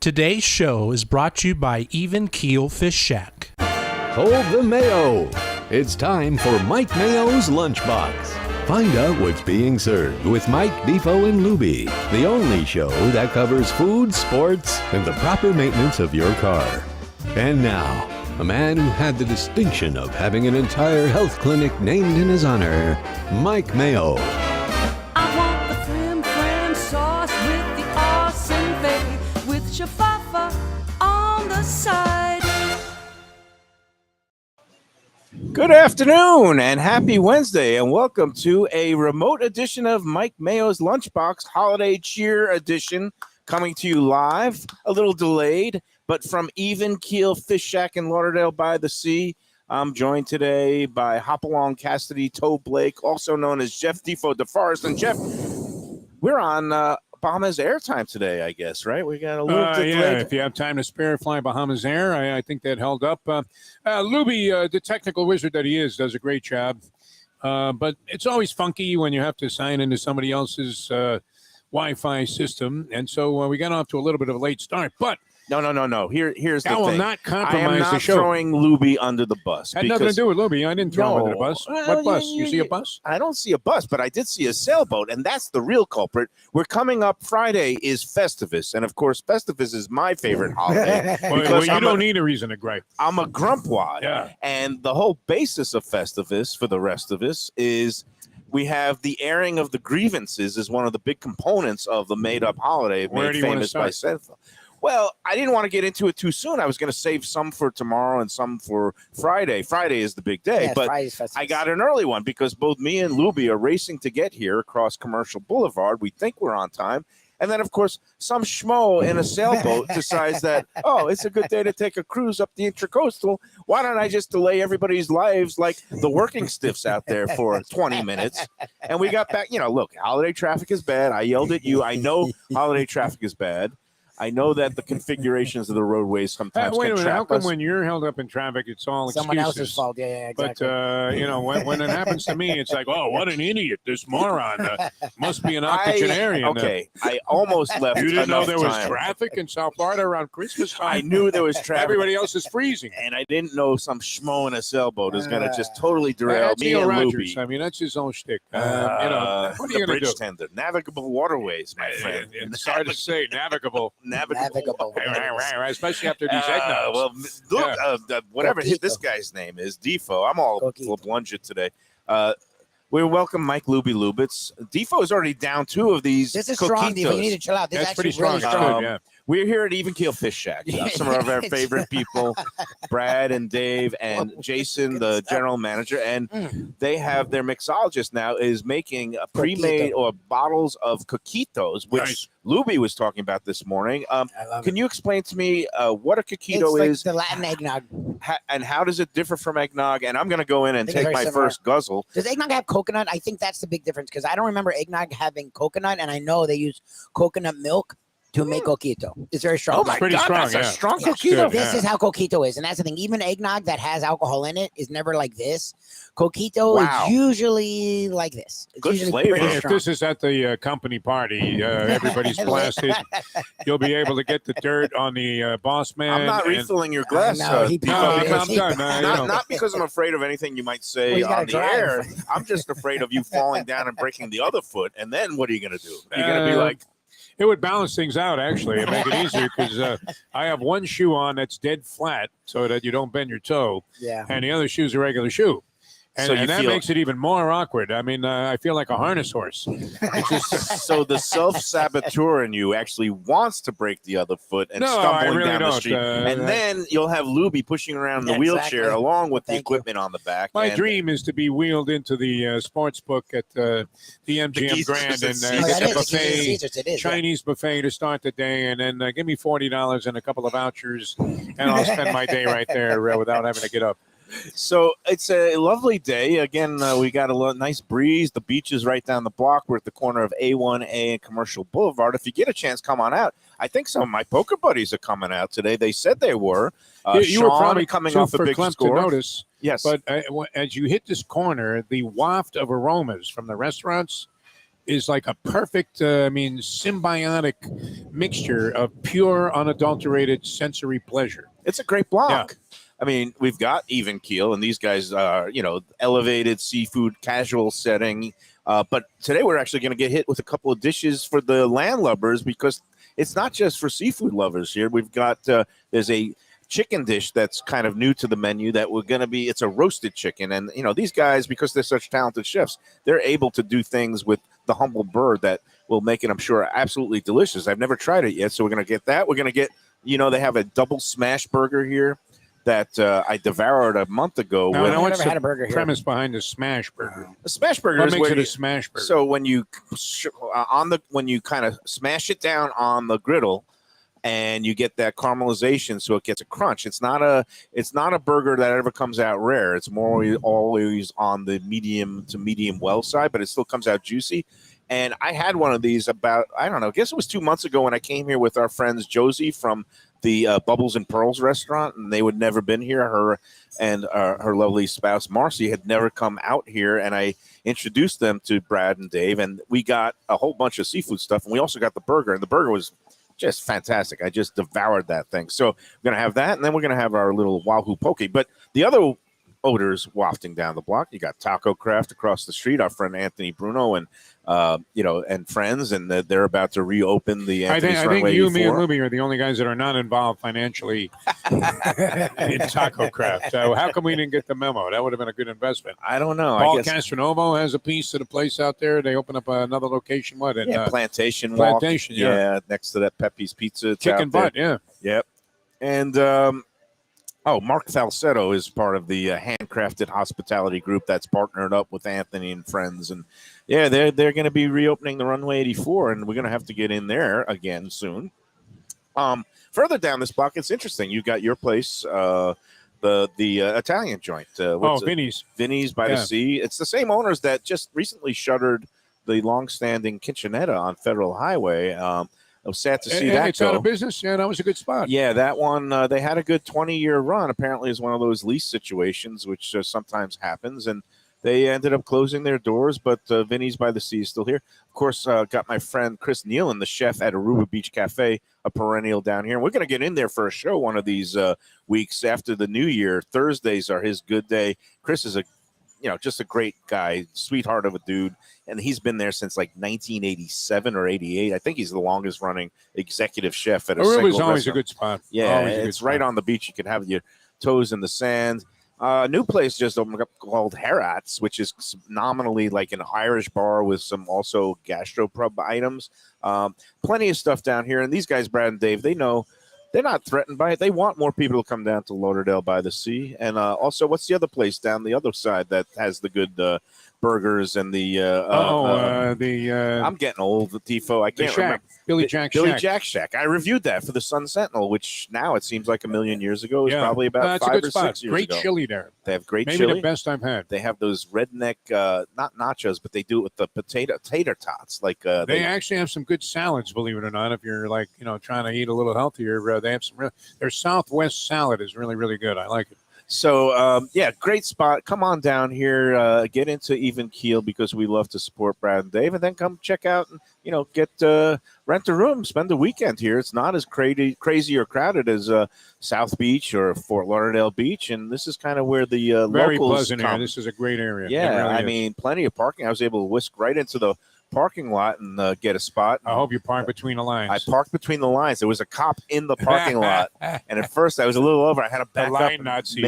Today's show is brought to you by Even Keel Fish Shack. Hold the Mayo. It's time for Mike Mayo's Lunchbox. Find out what's being served with Mike, Defo and Lubie, the only show that covers food, sports, and the proper maintenance of your car. And now, a man who had the distinction of having an entire health clinic named in his honor, Mike Mayo. I want the flim flam sauce with the awesome fave with shafafa on the side. Good afternoon and happy Wednesday, and welcome to a remote edition of Mike Mayo's Lunchbox Holiday Cheer Edition, coming to you live, a little delayed, but from Even Keel Fish Shack in Lauderdale by the Sea. I'm joined today by Hopalong Cassidy Toe Blake, also known as Jeff Defo DeForest. And Jeff, we're on Bahamas Airtime today, I guess, right? We got a little delay. Yeah, if you have time to spare, fly Bahamas Air. I think that held up. Lubie, the technical wizard that he is, does a great job. But it's always funky when you have to sign into somebody else's Wi-Fi system. And so we got off to a little bit of a late start. But No. Here's the thing. I will not compromise the show. I am not throwing Lubie under the bus. Had nothing to do with Lubie. I didn't throw him under the bus. What bus? You see a bus? I don't see a bus, but I did see a sailboat, and that's the real culprit. We're coming up. Friday is Festivus, and of course, Festivus is my favorite holiday. Well, you don't need a reason to gripe. I'm a grumpwad, Yeah. And the whole basis of Festivus for the rest of us is we have the airing of the grievances is one of the big components of the made-up holiday Where made do you want to famous by start? Seinfeld. Well, I didn't want to get into it too soon. I was going to save some for tomorrow and some for Friday. Friday is the big day, Yeah, but I got an early one because both me and Lubie are racing to get here across Commercial Boulevard. We think we're on time. And then, of course, some schmo in a sailboat decides that, oh, it's a good day to take a cruise up the Intracoastal. Why don't I just delay everybody's lives like the working stiffs out there for 20 minutes? And we got back. Look, holiday traffic is bad. I yelled at you. I know holiday traffic is bad. I know that the configurations of the roadways sometimes Wait a can minute. How trap come us. when you're held up in traffic, it's all Someone excuses? else's fault. Yeah, exactly. But, when it happens to me, it's like, oh, what an idiot. This moron must be an octogenarian. Okay, I almost left. You didn't know enough there was time. traffic in South Florida around Christmas time? I knew there was traffic. Everybody else is freezing. And I didn't know some schmo in a sailboat is going to just totally derail That's me Neil and Rogers. Lubie. I mean, that's his own shtick. What are The you going to bridge do? tender, navigable waterways, my friend. It's hard to say. Navigable. Navigable. Especially after these eggnogs. Well, look, whatever Coquito. this guy's name is, Defo. I'm all Coquito. blunged today. We welcome Mike Lubie Lubitz. Defo is already down 2 of these. This is strong, Diva. You need to chill out. This That's is actually pretty strong. really It's strong. good, yeah. We're here at Even Keel Fish Shack. Some of our favorite people, Brad and Dave and Jason, the general manager, and they have their mixologist now is making a pre-made or bottles of coquitos, which Nice. Lubie was talking about this morning. I love Can you explain to me what a It's coquito like is the Latin eggnog. and how does it differ from eggnog? And I'm going to go in and I think it's take very my similar. first guzzle. Does eggnog have coconut? I think that's the big difference because I don't remember eggnog having coconut, and I know they use coconut milk to make coquito. It's very strong. Oh my pretty God, strong, that's a yeah. strong Yeah. coquito. Good. This Yeah. is how coquito is, and that's the thing. Even eggnog that has alcohol in it is never like this. Coquito Wow. is usually like this. It's Good usually flavor. pretty If strong. this is at the company party, everybody's blasted. You'll be able to get the dirt on the boss man. I'm not and- refilling your glass. No, he- Defo, No, because I'm done. not because I'm afraid of anything you might say Well, you gotta on the drive. air. I'm just afraid of you falling down and breaking the other foot. And then what are you going to do? You're going to be like, It would balance things out, actually, and make it easier because I have one shoe on that's dead flat so that you don't bend your toe, Yeah. and the other shoe's a regular shoe. And, So you and that feel- makes it even more awkward. I mean, I feel like a harness horse. It's just, so the self-saboteur in you actually wants to break the other foot and No, I stumbling really down the don't. street. And then you'll have Lubie pushing around in the Exactly. wheelchair along with the Thank you. equipment on the back. my And dream is to be wheeled into the sports book at the MGM Geezers Grand at and Caesars. Oh, get that the is. buffet. Caesars, it is. Chinese buffet to start the day, and then give me $40 and a couple of vouchers, and I'll spend my day right there without having to get up. So it's a lovely day. Again, we got a nice breeze. The beach is right down the block. We're at the corner of A1A and Commercial Boulevard. If you get a chance, come on out. I think some of my poker buddies are coming out today. They said they were. You were Sean probably coming too off a big verklempt score. to notice, Yes. but as you hit this corner, the waft of aromas from the restaurants is like a perfect, symbiotic mixture of pure, unadulterated sensory pleasure. It's a great block. I mean, we've got Even Keel, and these guys are, elevated seafood, casual setting. But today we're actually going to get hit with a couple of dishes for the landlubbers because it's not just for seafood lovers here. We've got, there's a chicken dish that's kind of new to the menu that we're going to be, it's a roasted chicken. And, these guys, because they're such talented chefs, they're able to do things with the humble bird that will make it, I'm sure, absolutely delicious. I've never tried it yet, so we're going to get that. We're going to get, they have a double smash burger here that I devoured a month ago. Now, I've what's never had a burger here. premise behind the smash burger? The smash burger What is makes where it a smash burger? So when you when you kind of smash it down on the griddle, and you get that caramelization, so it gets a crunch. It's not a burger that ever comes out rare. It's more always on the medium to medium well side, but it still comes out juicy. And I had one of these about, I don't know, I guess it was 2 months ago when I came here with our friends Josie from the Bubbles and Pearls restaurant, and they would never been here. Her and her lovely spouse Marcy had never come out here, and I introduced them to Brad and Dave, and we got a whole bunch of seafood stuff, and we also got the burger, and the burger was just fantastic. I just devoured that thing. So we're going to have that, and then we're going to have our little Wahoo Poke. But the other odors wafting down the block, you got Taco Craft across the street, our friend Anthony Bruno and and friends, and they're about to reopen the Anthony's I think you, me, and Lubie are the only guys that are not involved financially in Taco Craft. So how come we didn't get the memo? That would have been a good investment. I don't know. Paul I guess Castronovo has a piece of the place out there. They open up another location. What? In, Plantation Walk. Plantation, yeah. Next to that Pepe's Pizza. It's Chicken out there. butt, yeah. Yep. And Mark Falsetto is part of the Handcrafted Hospitality Group that's partnered up with Anthony and friends. And, they're going to be reopening the Runway 84, and we're going to have to get in there again soon. Further down this block, it's interesting. You got your place, the Italian joint. Vinny's. Vinny's by the Sea. It's the same owners that just recently shuttered the longstanding Kitchenetta on Federal Highway. I was sad to see that it's go. out of business. Yeah, that was a good spot. Yeah, that one, they had a good 20-year run. Apparently, is one of those lease situations, which sometimes happens. And they ended up closing their doors, but Vinny's by the Sea is still here. Of course, got my friend Chris Nealon, the chef at Aruba Beach Cafe, a perennial down here. And we're going to get in there for a show one of these weeks after the new year. Thursdays are his good day. Chris is just a great guy, sweetheart of a dude. And he's been there since like 1987 or 88. I think he's the longest running executive chef at a single Aruba's always restaurant. a good spot. Yeah, it's right on the beach. You can have your toes in the sand. New place just opened up called Harrods, which is nominally like an Irish bar with some also gastropub items. Plenty of stuff down here. And these guys, Brad and Dave, they know they're not threatened by it. They want more people to come down to Lauderdale by the Sea. And also, what's the other place down the other side that has the good burgers and the I'm getting old with Defo. I can't remember. Billy Jack's Shack. I reviewed that for the Sun Sentinel, which now it seems like a million years ago. It was probably about it's 5 a good or spot. 6 years Great ago. chili there. They have great Maybe chili. the best I've had. They have those redneck, not nachos, but they do it with the tater tots. Like they actually have some good salads, believe it or not. If you're like trying to eat a little healthier, they have some. Their Southwest salad is really, really good. I like it. So, great spot. Come on down here, get into Even Keel because we love to support Brad and Dave, and then come check out and, get rent a room, spend a weekend here. It's not as crazy or crowded as South Beach or Fort Lauderdale Beach, and this is kind of where the very locals pleasant come. area. This is a great area. Yeah, really I mean, plenty of parking. I was able to whisk right into the parking lot and get a spot. I hope you park between the lines. I parked between the lines. There was a cop in the parking lot, and at first I was a little over. I had to back up and Nazi,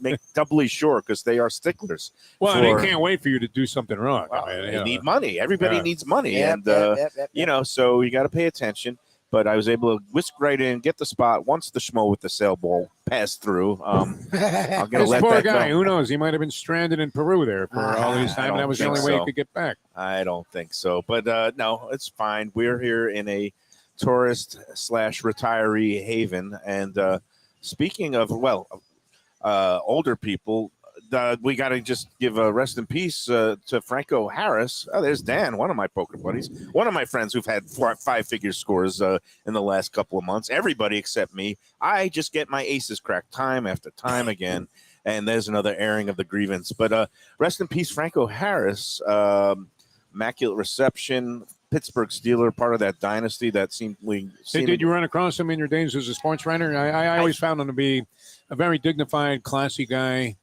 make doubly sure because they are sticklers. Well, they can't wait for you to do something wrong. Well, they need money. Everybody needs money, and so you got to pay attention. But I was able to whisk right in, get the spot. Once the schmo with the sailboat passed through, I'm going to let poor that guy. go. Who knows? He might have been stranded in Peru there for all this time. That was the only way he could get back. I don't think so. But no, it's fine. We're here in a tourist/retiree haven. And speaking of, older people, we got to just give a rest in peace to Franco Harris. Oh, there's Dan, one of my poker buddies, one of my friends who've had 5-figure scores in the last couple of months. Everybody except me. I just get my aces cracked time after time again. And there's another airing of the grievance. But rest in peace, Franco Harris. immaculate reception. Pittsburgh Steeler, part of that dynasty that seemed. Did you run across him in your days as a sports writer? I always found him to be a very dignified, classy guy,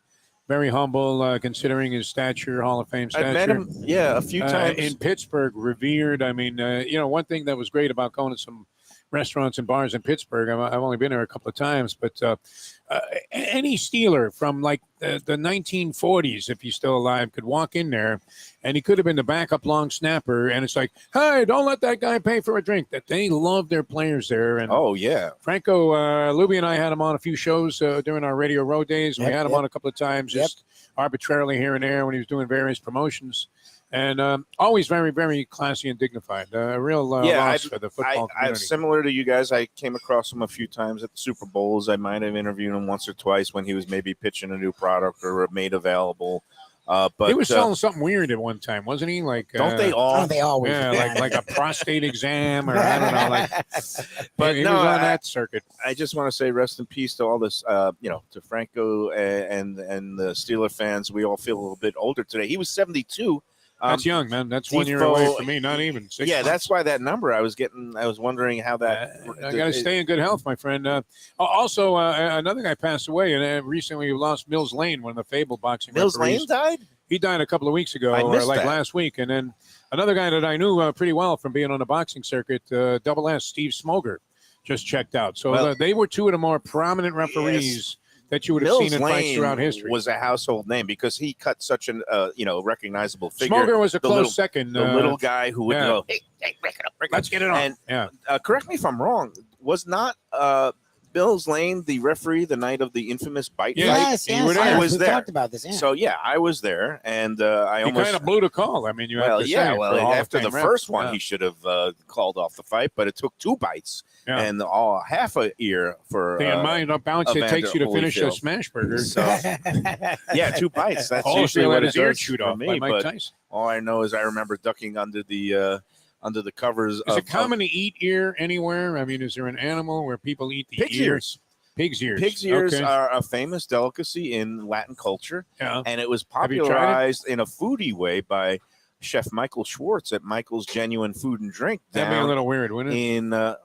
very humble, considering his stature, Hall of Fame stature. I met him, a few times in Pittsburgh, revered. I mean, one thing that was great about going to some restaurants and bars in Pittsburgh, I've only been there a couple of times, but any Steeler from like the 1940s, if he's still alive, could walk in there, and he could have been the backup long snapper, and it's like, hey, don't let that guy pay for a drink. That they love their players there. And oh yeah, Franco Lubie and I had him on a few shows during our Radio Row days. We had him on a couple of times, just arbitrarily here and there when he was doing various promotions. And always very, very classy and dignified. A real loss for the football community. Similar to you guys, I came across him a few times at the Super Bowls. I might have interviewed him once or twice when he was maybe pitching a new product or made available. But he was selling something weird at one time, wasn't he? Like, don't they all? Oh, they always. Yeah, like a prostate exam, or I don't know. Like, but he no, was on that circuit. I just want to say rest in peace to all this, to Franco and the Steeler fans. We all feel a little bit older today. He was 72. That's young, man. That's 1 year Defo, away from me. Not even 6 Yeah, months. that's why that number I was wondering how that. I got to stay in good health, my friend. Also, another guy passed away, and recently we lost Mills Lane, one of the fabled boxing Mills referees. Lane died? He died a couple of weeks ago, I or missed like that. last week. And then another guy that I knew pretty well from being on the boxing circuit, Double S, Steve Smoger, just checked out. So they were two of the more prominent referees that you would have seen in fights throughout history. Was a household name because he cut such an recognizable figure. Smoger was a close second. The little guy who would go, hey, break it up, let's get it on. And correct me if I'm wrong. Was not Mills Lane the referee the night of the infamous bite fight? Yes. I was we there. talked about this. Yeah. So I was there, and I He almost kind of blew the call. I mean, you have to say. After the first one, he should have called off the fight, but it took 2 bites and half a ear for. The amount of bounce it takes you to finish a smash burger. So, 2 bites. That's Also, usually let what his it ear does chewed for off by me. Mike But Tyson. all I know is I remember ducking under the covers. Is it common to eat ear anywhere? I mean, is there an animal where people eat the pig's ears? Pig's ears. Pig's ears are a famous delicacy in Latin culture, and it was popularized in a foodie way by Chef Michael Schwartz at Michael's Genuine Food and Drink. That'd be a little weird, wouldn't it?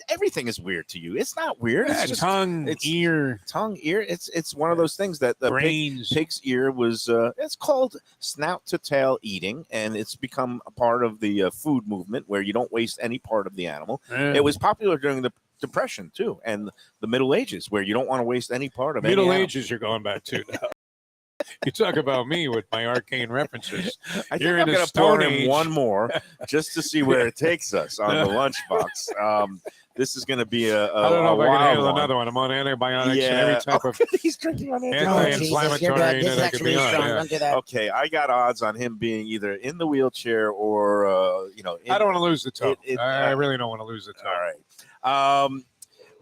Everything is weird to you. It's not weird. It's just tongue, ear. It's one of those things that the pig's ear was. It's called snout to tail eating, and it's become a part of the food movement where you don't waste any part of the animal. It was popular during the Depression too, and the Middle Ages, where you don't want to waste any part of Middle any Ages. You're going back to now. You talk about me with my arcane references. I think You're I'm in going a to pour Stone him Age. one more just to see where it takes us on the lunchbox. This is going to be a I don't know if I can handle one. another one. I'm on antibiotics and every type of He's drinking on anti-inflammatory This is that I could actually be on. strong. Yeah. Don't do that. Okay, I got odds on him being either in the wheelchair or I don't want to lose the toe. I really don't want to lose the toe. All right.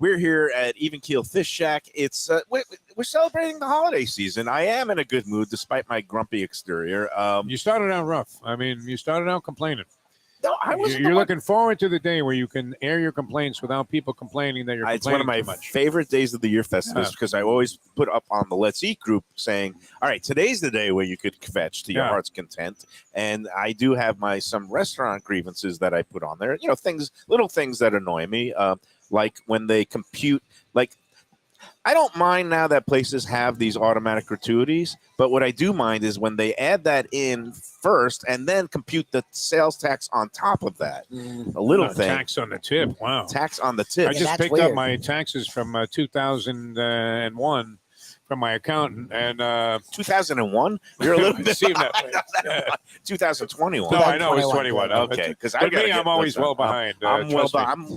We're here at Even Keel Fish Shack. It's we're celebrating the holiday season. I am in a good mood despite my grumpy exterior. You started out rough. I mean, you started out complaining. No, I was. You're looking forward to the day where you can air your complaints without people complaining that you're complaining It's one of my too much. favorite days of the year festivals because I always put up on the Let's Eat group saying, all right, today's the day where you could fetch to your heart's content. And I do have some restaurant grievances that I put on there. Little things that annoy me. Like when they compute, I don't mind now that places have these automatic gratuities, but what I do mind is when they add that in first and then compute the sales tax on top of that. A little thing. Tax on the tip. Wow. Tax on the tip. I just picked up my taxes from 2001 from my accountant, and 2001. You're a little bit. seemed that way. 2021. No, I know it's 21. Okay, because I'm always well behind. I'm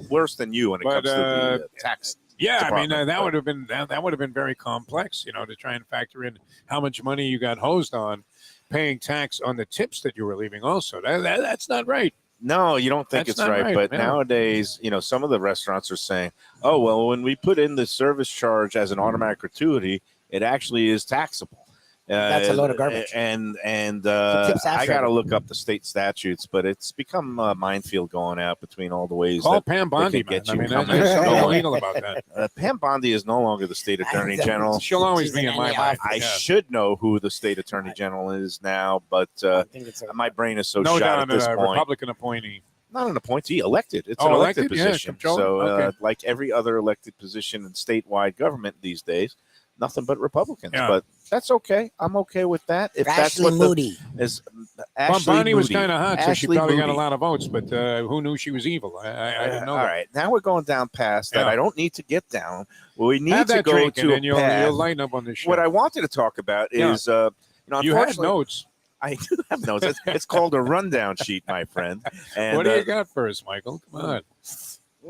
worse than you when it comes to the tax. Yeah, I mean that would have been very complex, to try and factor in how much money you got hosed on, paying tax on the tips that you were leaving. Also, that's not right. No, you don't think That's it's not right. But yeah. nowadays, some of the restaurants are saying, oh, well, when we put in the service charge as an automatic gratuity, it actually is taxable. That's a load of garbage. And a tip I got to forever. look up the state statutes, but it's become a minefield going out between all the ways Call that Pam they Bondi, could get man. you I mean, coming there's and something going. illegal about that. Pam Bondi is no longer the state attorney general. She'll always She's be an in my NA mind. I Yeah. should know who the state attorney general is now, but I think it's my brain is so No shot doubt, at this a point. Republican appointee. Not an appointee, elected. It's Oh, an elected elected? Yeah, position. control. So, Okay. like every other elected position in statewide government these days, nothing but Republicans. Yeah. But that's okay. I'm okay with that. If that's Ashley what Moody. is Well, Ashley Bondi was Moody. kind of hot, so she Ashley probably got a Moody. lot of votes, but who knew she was evil? I didn't know All that. right, now we're going down past that. Yeah. I don't need to get down. We need Have to that go drink, and to then a you'll path. lighten up on this show. What I wanted to talk about Yeah. is, you had unfortunately, notes. I do have notes. It's called a rundown sheet, my friend. And What do you got for us, Michael? Come on.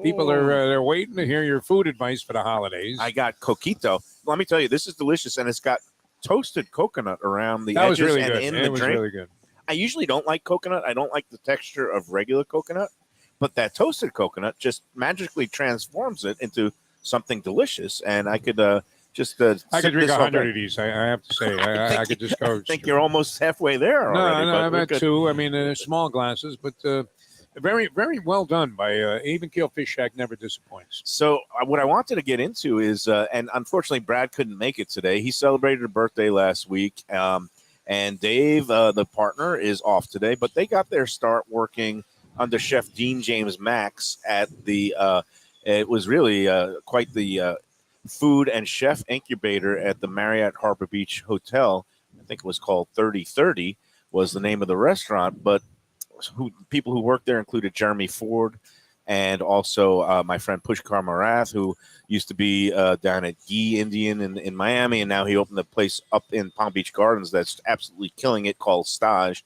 People are they're waiting to hear your food advice for the holidays. I got coquito. Let me tell you, this is delicious, and it's got toasted coconut around the that was edges really and good. in It the was drink. really good. I usually don't like coconut. I don't like the texture of regular coconut, but that toasted coconut just magically transforms it into something delicious. And I could I sip could drink this all 100 day. of these. I have to say, I could just go. I think you're almost halfway there No, already. no, but I've we're had good. two. I mean, small glasses, but very, very well done by Even Keel Fish Shack. Never disappoints. So what I wanted to get into is, and unfortunately Brad couldn't make it today. He celebrated a birthday last week, and Dave, the partner, is off today. But they got their start working under Chef Dean James Max at the. It was really quite the food and chef incubator at the Marriott Harbor Beach Hotel. I think it was called 3030 was the name of the restaurant, but people who worked there included Jeremy Ford and also my friend Pushkar Marath, who used to be down at Gee Indian in Miami, and now he opened a place up in Palm Beach Gardens that's absolutely killing it called Stage.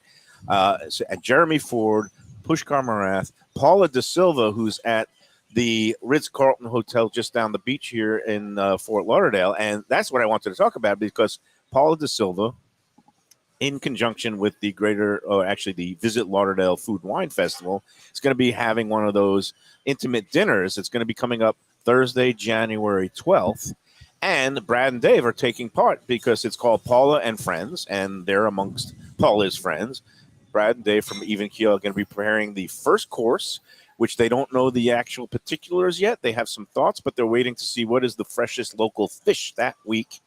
And Jeremy Ford, Pushkar Marath, Paula De Silva, who's at the Ritz-Carlton Hotel just down the beach here in Fort Lauderdale. And that's what I wanted to talk about because Paula De Silva, in conjunction with the the Visit Lauderdale Food Wine Festival, is going to be having one of those intimate dinners. It's going to be coming up Thursday, January 12th. And Brad and Dave are taking part because it's called Paula and Friends, and they're amongst Paula's friends. Brad and Dave from Even Keel are going to be preparing the first course, which they don't know the actual particulars yet. They have some thoughts, but they're waiting to see what is the freshest local fish that week.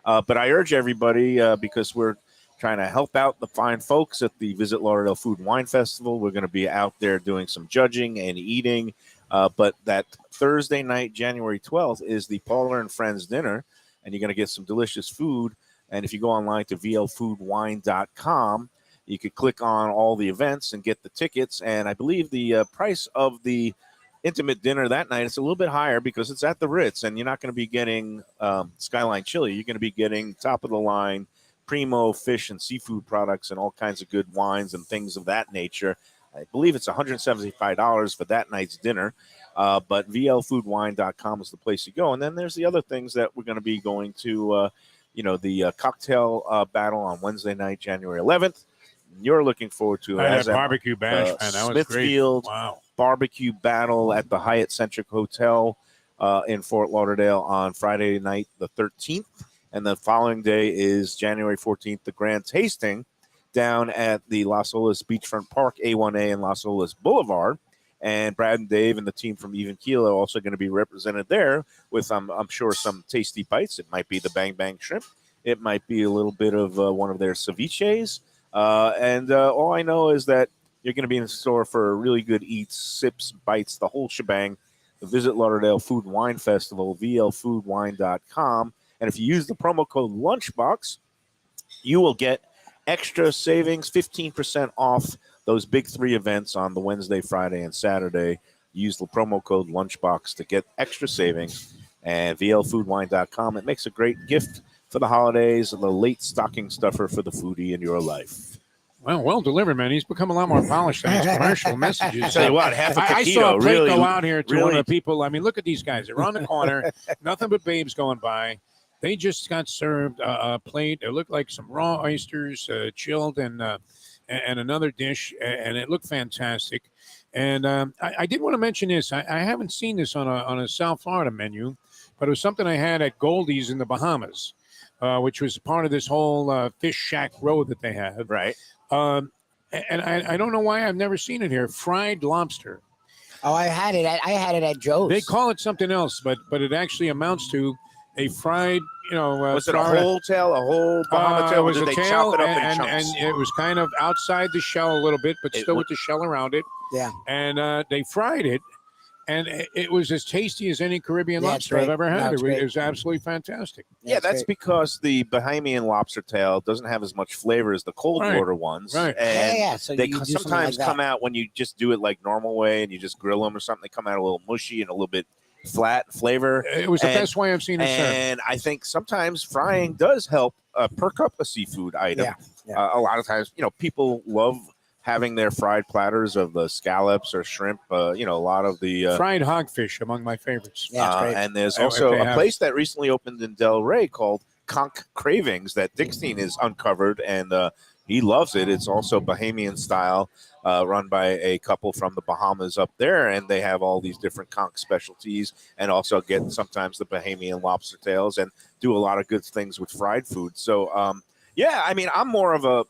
But I urge everybody, because we're trying to help out the fine folks at the Visit Lauderdale Food and Wine Festival. We're going to be out there doing some judging and eating. But that Thursday night, January 12th, is the Paula and Friends dinner, and you're going to get some delicious food. And if you go online to vlfoodwine.com, you could click on all the events and get the tickets. And I believe the price of the intimate dinner that night is a little bit higher because it's at the Ritz, and you're not going to be getting Skyline Chili. You're going to be getting top-of-the-line primo fish and seafood products and all kinds of good wines and things of that nature. I believe it's $175 for that night's dinner, but vlfoodwine.com is the place to go. And then there's the other things that we're going to be going to, the cocktail battle on Wednesday night, January 11th. You're looking forward to That as barbecue bash, man. That was great. Smithfield Wow. barbecue battle at the Hyatt Centric Hotel in Fort Lauderdale on Friday night, the 13th. And the following day is January 14th, the grand tasting down at the Las Olas Beachfront Park, A1A and Las Olas Boulevard. And Brad and Dave and the team from Even Keel are also going to be represented there with, I'm sure, some tasty bites. It might be the Bang Bang Shrimp. It might be a little bit of one of their ceviches. And all I know is that you're going to be in the store for really good eats, sips, bites, the whole shebang. The Visit Lauderdale Food and Wine Festival, vlfoodwine.com. And if you use the promo code Lunchbox, you will get extra savings, 15% off those big three events on the Wednesday, Friday, and Saturday. Use the promo code Lunchbox to get extra savings. And vlfoodwine.com. It makes a great gift for the holidays and the late stocking stuffer for the foodie in your life. Well delivered, man. He's become a lot more polished on his commercial messages. Tell you what, half a I taquito, saw a plate really, go out here to one really. of the people. I mean, look at these guys. They're on the corner. Nothing but babes going by. They just got served a plate. It looked like some raw oysters, chilled, and another dish, and it looked fantastic. And I did want to mention this. I haven't seen this on a South Florida menu, but it was something I had at Goldie's in the Bahamas. which was part of this whole Fish Shack Row that they have. Right. And I don't know why I've never seen it here. Fried lobster. Oh, I had it at Joe's. They call it something else, but it actually amounts to a fried, Was it a whole tail, a whole Bahama tail, it or was did a they tail, chop it up and in chunks? it was kind of outside the shell a little bit, but It still wa- with the shell around it. Yeah. And they fried it, and it was as tasty as any Caribbean Yeah, it's lobster I've great. ever No, had. it's It great. was absolutely fantastic. Yeah, it's that's great. because the Bahamian lobster tail doesn't have as much flavor as the cold Right. water ones. Right. And Yeah. So they you do something sometimes like that. come out when you just do it like normal way and you just grill them or something. They come out a little mushy and a little bit flat flavor. It was the And- best way I've seen it served. And I think sometimes frying does help perk up a seafood item. Yeah. A lot of times, people love having their fried platters of the scallops or shrimp. A lot of the Fried hogfish among my favorites. Yeah, it's great. and there's If also they a have place that recently opened in Delray called Conch Cravings that Dixie is uncovered, and he loves it. It's also Bahamian style, run by a couple from the Bahamas up there, and they have all these different conch specialties, and also get sometimes the Bahamian lobster tails, and do a lot of good things with fried food. So, I'm more of a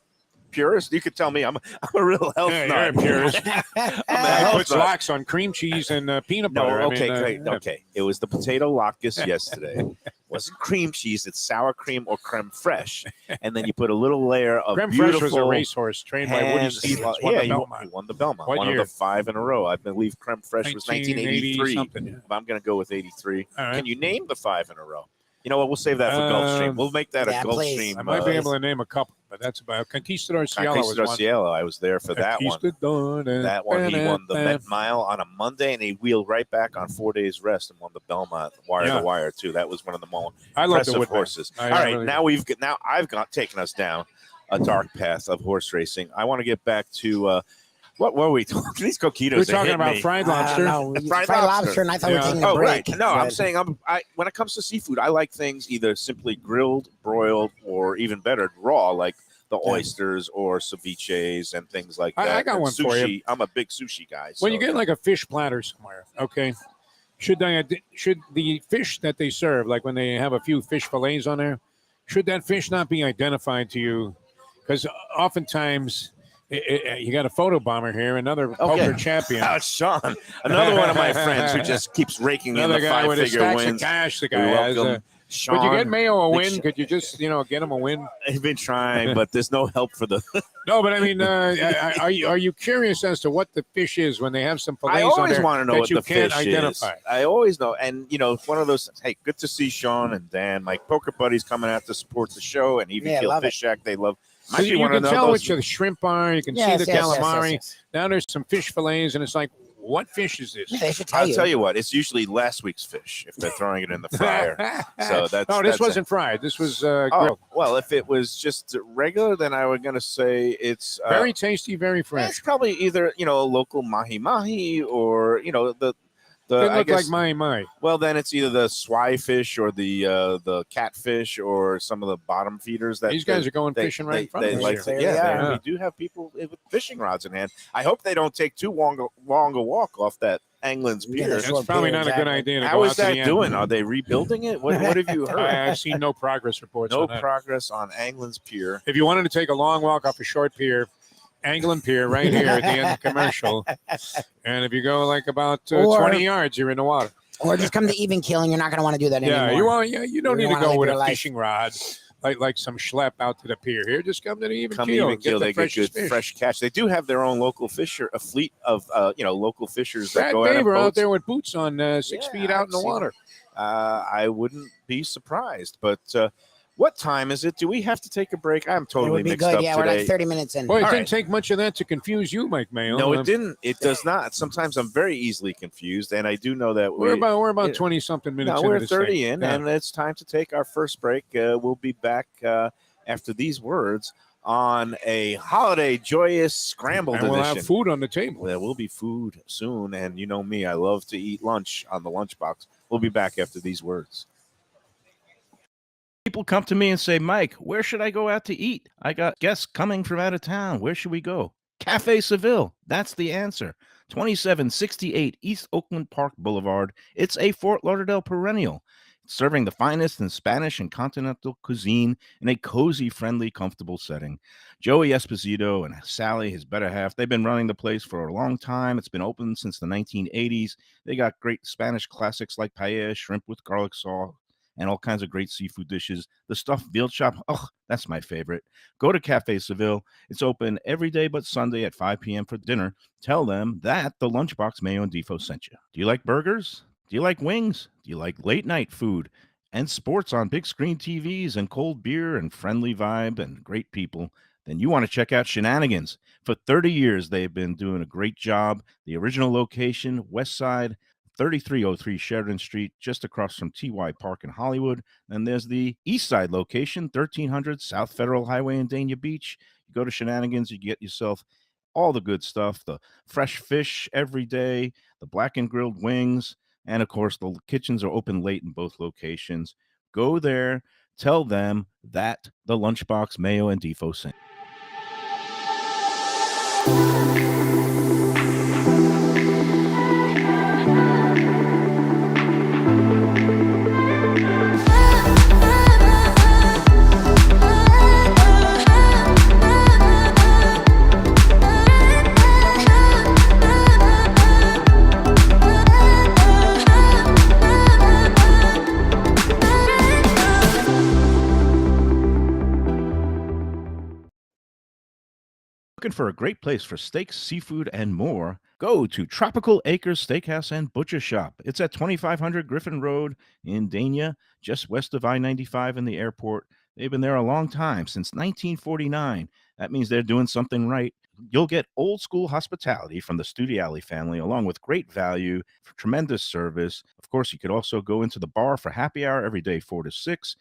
purist. You could tell me I'm a real health Yeah, nut. you're a purist. I'm a I health put nut. lox on cream cheese and peanut No, butter. okay, I mean, great. Okay, it was the potato latkes yesterday. Wasn't cream cheese; it's sour cream or creme fraiche, and then you put a little layer of Creme beautiful. Fraiche was a racehorse trained by Woody hand- Stevens. Yeah, Won the he Belmont. won the Belmont. What One year? of the 5 in a row. I believe creme fraiche was 1983. something. Yeah. I'm going to go with 83. All right. Can you name the 5 in a row? You know what? We'll save that for Gulfstream. We'll make that yeah, a please. Gulfstream. I might be Uh, able to name a couple, but that's about Conquistador Cielo was Conquistador one. Cielo. I was there for that one. Conquistador, That one, he won the Met Mile on a Monday, and he wheeled right back on 4 days rest and won the Belmont wire Yeah. to wire too. That was one of the more I love the impressive Woodman. horses. I All right, really now I've taken us down a dark path of horse racing. I want to get back to what were we talking? These coquitos. We're they talking hit about me. fried lobster. Fried lobster, and I thought we were Yeah. taking a Oh, break. right. No, I'm but- saying when it comes to seafood, I like things either simply grilled, broiled, or even better, raw, like the Yeah. oysters or ceviches and things like that. I got And one for you. I'm a big sushi guy. When you so- get like a fish platter somewhere, okay, should the fish that they serve, like when they have a few fish fillets on there, should that fish not be identified to you? Because oftentimes you got a photo bomber here, another poker champion. Sean, another one of my friends who just keeps raking in Another the guy with his 5-figure stacks wins. of cash. The We guy has. welcome Sean. Could you get Mayo a Big win? Sean. Could you just get him a win? I've been trying, but there's no help for the. No, but I mean, are you curious as to what the fish is when they have some fillets I on always there want to know that what you the can't fish identify? is. I always know, and one of those. Hey, good to see Sean and Dan, my poker buddies, coming out to support the show, and even Yeah, Keel love Fish Shack. They love. Might be You one can of tell those. which the shrimp are. You can Yes, see the yes, yes, calamari. yes. Now there's some fish fillets, and it's like, what fish is this? Yeah, they should tell I'll you. tell you what. It's usually last week's fish if they're throwing it in the fryer. So that's no, this that's wasn't fried. This was Oh, grilled. well, if it was just regular, then I was going to say it's Very tasty, very it's fresh. probably either a local mahi mahi or the Didn't I look guess, like my. well, then it's either the swai fish or the catfish or some of the bottom feeders that These guys are going fishing right in front they of us. like here. to, yeah, Yeah. we do have people with fishing rods in hand. I hope they don't take too long a walk off that Anglin's Yeah, Pier. that's That's what probably beer, not a good exactly. idea. To How go is out to the that end. doing? Are they rebuilding it? What have you heard? I've seen no progress reports No on that. progress on Anglin's Pier. If you wanted to take a long walk off a short pier, Anglin Pier right here at the end of the commercial. And if you go like about Or- 20 yards, you're in the water. Or just come to even keel, and you're not going to want to do that anymore. You don't You need to wanna go live with your a life. fishing rod like some schlep out to the pier. Here, just come to the even Come keel. even and keel, the they get freshest good fish. fresh catch. They do have their own local fisher, a fleet of local fishers that Brad go out in Baber out boats. there with boots on 6 Yeah, feet out in the I've seen water. I wouldn't be surprised. But what time is it? Do we have to take a break? I'm It totally would be mixed good. up Yeah, today. we're like 30 minutes in. Boy, it All didn't right. take much of that to confuse you, Mike Mayo. No, it didn't. It does not. Sometimes I'm very easily confused, and I do know that We're about yeah. 20 something minutes. No, we're into this 30 thing. in, Yeah. and it's time to take our first break. We'll be back after these words on a holiday joyous scrambled And we'll edition. have food on the table. There will be food soon, and you know me, I love to eat lunch on the lunchbox. We'll be back after these words. People come to me and say, Mike, where should I go out to eat? I got guests coming from out of town. Where should we go? Cafe Seville. That's the answer. 2768 East Oakland Park Boulevard. It's a Fort Lauderdale perennial. serving the finest in Spanish and continental cuisine in a cozy, friendly, comfortable setting. Joey Esposito and Sally, his better half, they've been running the place for a long time. It's been open since the 1980s. They got great Spanish classics like paella, shrimp with garlic sauce, and all kinds of great seafood dishes. The stuffed veal chop, oh, that's my favorite. Go to Cafe Seville. It's open every day but Sunday at 5 p.m. for dinner. Tell them that the Lunchbox Mayo and Defo sent you. Do you like burgers? Do you like wings? Do you like late night food and sports on big screen TVs and cold beer and friendly vibe and great people? Then you want to check out Shenanigans. For 30 years, they've been doing a great job. The original location, West Side, 3303 Sheridan Street, just across from TY Park in Hollywood. And there's the East Side location, 1300 South Federal Highway in Dania Beach. You go to Shenanigans, you get yourself all the good stuff, the fresh fish every day, the black and grilled wings, and of course, the kitchens are open late in both locations. Go there, tell them that the Lunchbox Mayo and Defo sent. Looking for a great place for steaks, seafood, and more? Go to Tropical Acres Steakhouse and Butcher Shop. It's at 2500 Griffin Road in Dania, just west of I-95 and the airport. They've been there a long time, since 1949. That means they're doing something right. You'll get old school hospitality from the Studiali family, along with great value, tremendous service. Of course, you could also go into the bar for happy hour every day, 4 to 6.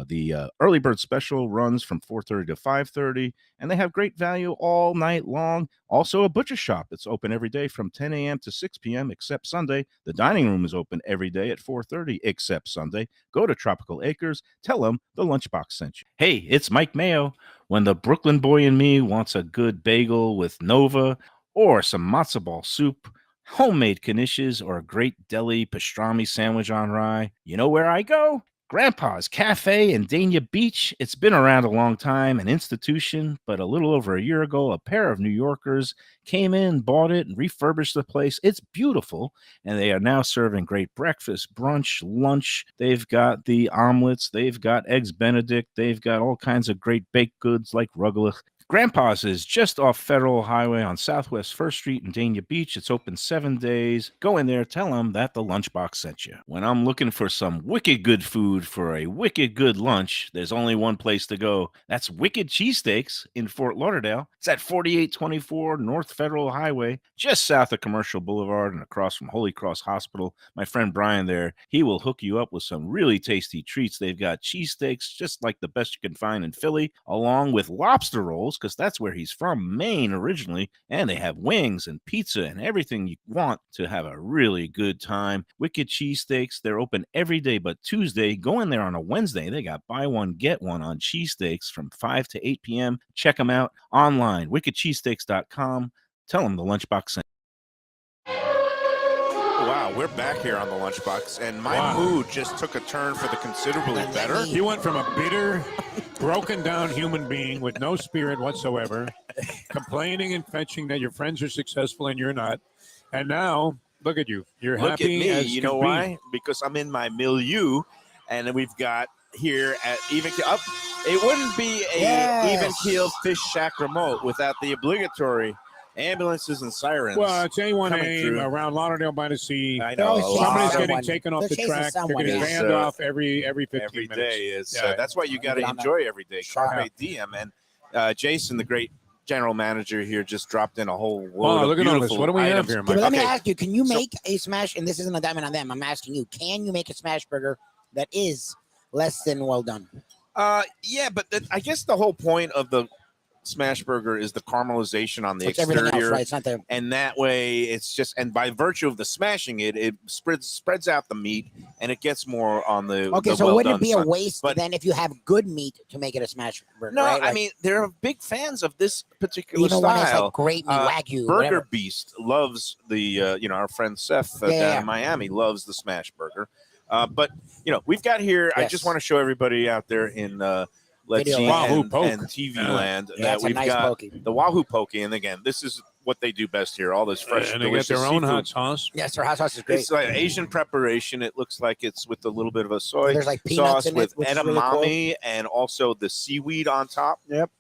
The early bird special runs from 4:30 to 5:30, and they have great value all night long. Also, a butcher shop that's open every day from 10 a.m. to 6 p.m. except Sunday. The dining room is open every day at 4:30 except Sunday. Go to Tropical Acres. Tell them the Lunchbox sent you. Hey, it's Mike Mayo. When the Brooklyn boy in me wants a good bagel with Nova or some matzo ball soup, homemade knishes, or a great deli pastrami sandwich on rye, you know where I go? Grandpa's Cafe in Dania Beach. It's been around a long time, an institution, but a little over a year ago, a pair of New Yorkers came in, bought it, and refurbished the place. It's beautiful, and they are now serving great breakfast, brunch, lunch. They've got the omelets. They've got eggs Benedict. They've got all kinds of great baked goods like rugelach. Grandpa's is just off Federal Highway on Southwest 1st Street in Dania Beach. It's open 7 days. Go in there, tell them that the Lunchbox sent you. When I'm looking for some wicked good food for a wicked good lunch, there's only one place to go. That's Wicked Cheesesteaks in Fort Lauderdale. It's at 4824 North Federal Highway, just south of Commercial Boulevard and across from Holy Cross Hospital. My friend Brian there, he will hook you up with some really tasty treats. They've got cheesesteaks just like the best you can find in Philly, along with lobster rolls, because that's where he's from, Maine originally, and they have wings and pizza and everything you want to have a really good time. Wicked Cheesesteaks, they're open every day but Tuesday. Go in there on a Wednesday. They got buy one, get one on cheesesteaks from 5 to 8 p.m. Check them out online, wickedcheesesteaks.com. Tell them the Lunchbox sent. Wow, we're back here on the Lunchbox, and my mood just took a turn for the considerably better. You went from a bitter, broken down human being with no spirit whatsoever, complaining and fetching that your friends are successful and you're not. And now, look at you. You're Look happy at me. as You can know be. why? Because I'm in my milieu, and then we've got here at Even Keel. It wouldn't be a Even Keel Fish Shack remote without the obligatory ambulances and sirens. Well, it's A1A coming through. around Lauderdale by the Sea. I know. Somebody's someone. getting taken off They're the chasing track. They're someone. getting It's, banned off every 15 every minutes. day is Yeah. that's why you got to enjoy every day. Carpe diem. And Jason, the great general manager here, just dropped in a whole load look of at all beautiful this. What do we have items. here, But Mike? let me Okay. ask you, can you So- make a smash, and this isn't a diamond on them, I'm asking you, can you make a smash burger that is less than well done? Yeah, but I guess the whole point of the smash burger is the caramelization on the It's everything else, exterior, right? It's not the and that way it's just, and by virtue of the smashing it spreads out the meat, and it gets more on the okay. the So wouldn't well-done it be side. a waste But- then if you have good meat to make it a smash burger? No, right? I Like, mean they're big fans of this particular even when it's style. like great meat, wagyu, Burger whatever. Beast loves the our friend Seth Yeah. down in Miami loves the smash burger. But we've got here. I Yes. just want to show everybody out there in let's Video see land. Wahoo and poke. TV Yeah. land Yeah, that it's a we've nice got pokey. the Wahoo poke. And again, this is what they do best here. All this fresh, and they got delicious their own seafood. hot sauce. Yes, their hot sauce is great. It's like Asian preparation. It looks like it's with a little bit of a soy There's like peanuts sauce in with it, which is really edamame and also the seaweed on top. Yep.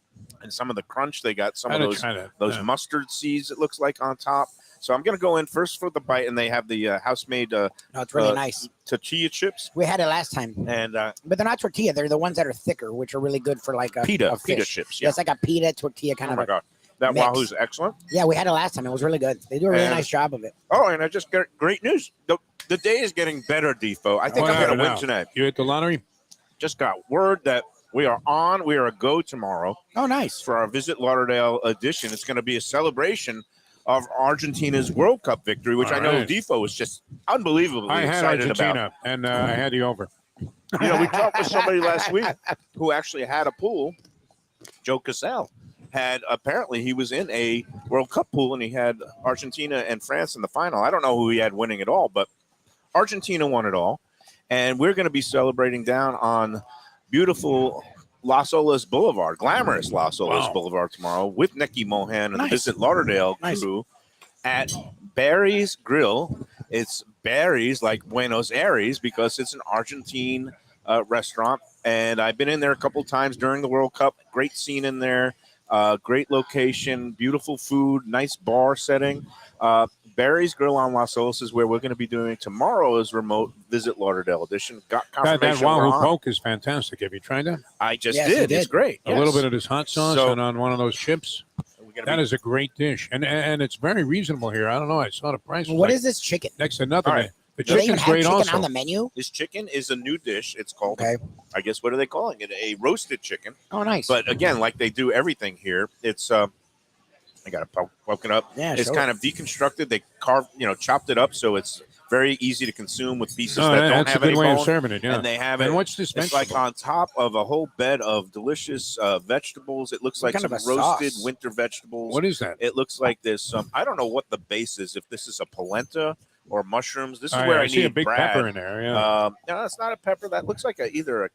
And some of the crunch. They got some Gotta of try that. those Yeah. mustard seeds. It looks like on top. So I'm gonna go in first for the bite, and they have the house-made No, it's really uh, nice. tortilla chips We had it last time, and but they're not tortilla. They're the ones that are thicker, which are really good for like a pita a fish. chips. Yeah, it's like a pita tortilla kind Oh of. my god, that mix. Wahoo's excellent. Yeah, we had it last time. It was really good. They do a really And- nice job of it. Oh, and I just got great news. The day is getting better, Defo. I think What I'm gonna happened win now? tonight. You hit the lottery? Just got word that we are on. We are a go tomorrow Oh, nice. for our Visit Lauderdale edition. It's going to be a celebration of Argentina's World Cup victory, which All I know right. Defo was just unbelievably I had excited Argentina, about. and I had the over. We talked with somebody last week who actually had a pool. Joe Cassell apparently he was in a World Cup pool, and he had Argentina and France in the final. I don't know who he had winning it all, but Argentina won it all. And we're going to be celebrating down on beautiful Las Olas Boulevard, glamorous Las Olas Wow. Boulevard tomorrow with Nicky Mohan and Nice. the Visit Lauderdale Nice. crew at Barry's Grill. It's Barry's like Buenos Aires because it's an Argentine restaurant. And I've been in there a couple times during the World Cup. Great scene in there. Great location, beautiful food, nice bar setting. Barry's Grill on Las Olas is where we're going to be doing tomorrow's remote Visit Lauderdale edition. Got That confirmation. we're Wahoo on. poke is fantastic. Have you tried that? I just Yes, you did. It's did. great. A little bit of this hot sauce So- and on one of those chips. We're gonna That be- is a great dish, and it's very reasonable here. I don't know. I saw the price. was What like is this chicken? next to nothing? All right. The Do they even chicken's have great chicken also. on the menu? This chicken is a new dish. It's called, Okay. I guess, what are they calling it? A roasted chicken. Oh, nice. But again, like they do everything here, it's I got to poke it up. Yeah, It's sure. kind of deconstructed. They chopped it up so it's very easy to consume with pieces Oh, that don't that's a have good any way of bone. serving it. Yeah. And they have And it. what's this It's vegetable? like on top of a whole bed of delicious vegetables. It looks What like kind some of a roasted sauce? winter vegetables. What is that? It looks like this. I don't know what the base is. If this is a polenta or mushrooms. This is All where right, I see a need big Brad. pepper in there. Yeah. No, it's not a pepper. That looks like either a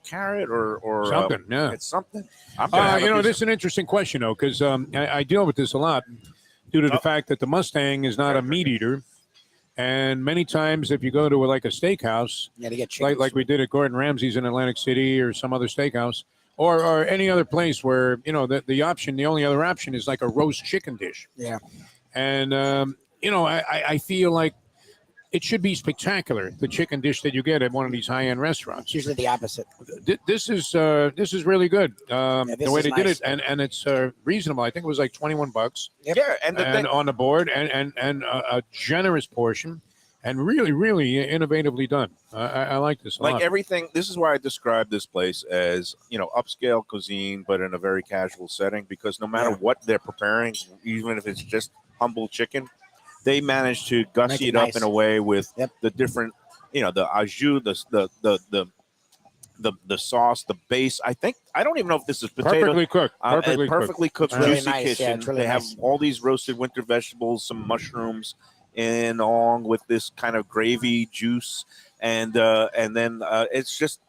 carrot or Something. Yeah. It's something. I'm gonna have a piece This is an interesting question, though, because I deal with this a lot due to the fact that the Mustang is not a meat eater. And many times, if you go to like a steakhouse, Yeah, to get chicken. like we did at Gordon Ramsay's in Atlantic City or some other steakhouse, or any other place where, the only other option is like a roast chicken dish. Yeah. And, I feel like it should be spectacular, the chicken dish that you get at one of these high-end restaurants. It's usually the opposite. This is really good. this The way is they did nice. it, and it's reasonable. I think it was like $21, Yep. Yeah, and the and on the board, and a generous portion, and really, really innovatively done. I like this a like lot. everything. This is why I describe this place as upscale cuisine, but in a very casual setting. Because no matter Yeah. what they're preparing, even if it's just humble chicken, they manage to gussy Make it it up nice. in a way with Yep. the different, the au jus, the sauce, the base. I don't even know if this is potato. Perfectly cooked. Perfectly cooked. Perfectly cooked, It's really juicy nice. Yeah, kitchen. it's really they have nice. all these roasted winter vegetables, some mushrooms, and along with this kind of gravy juice, and then it's just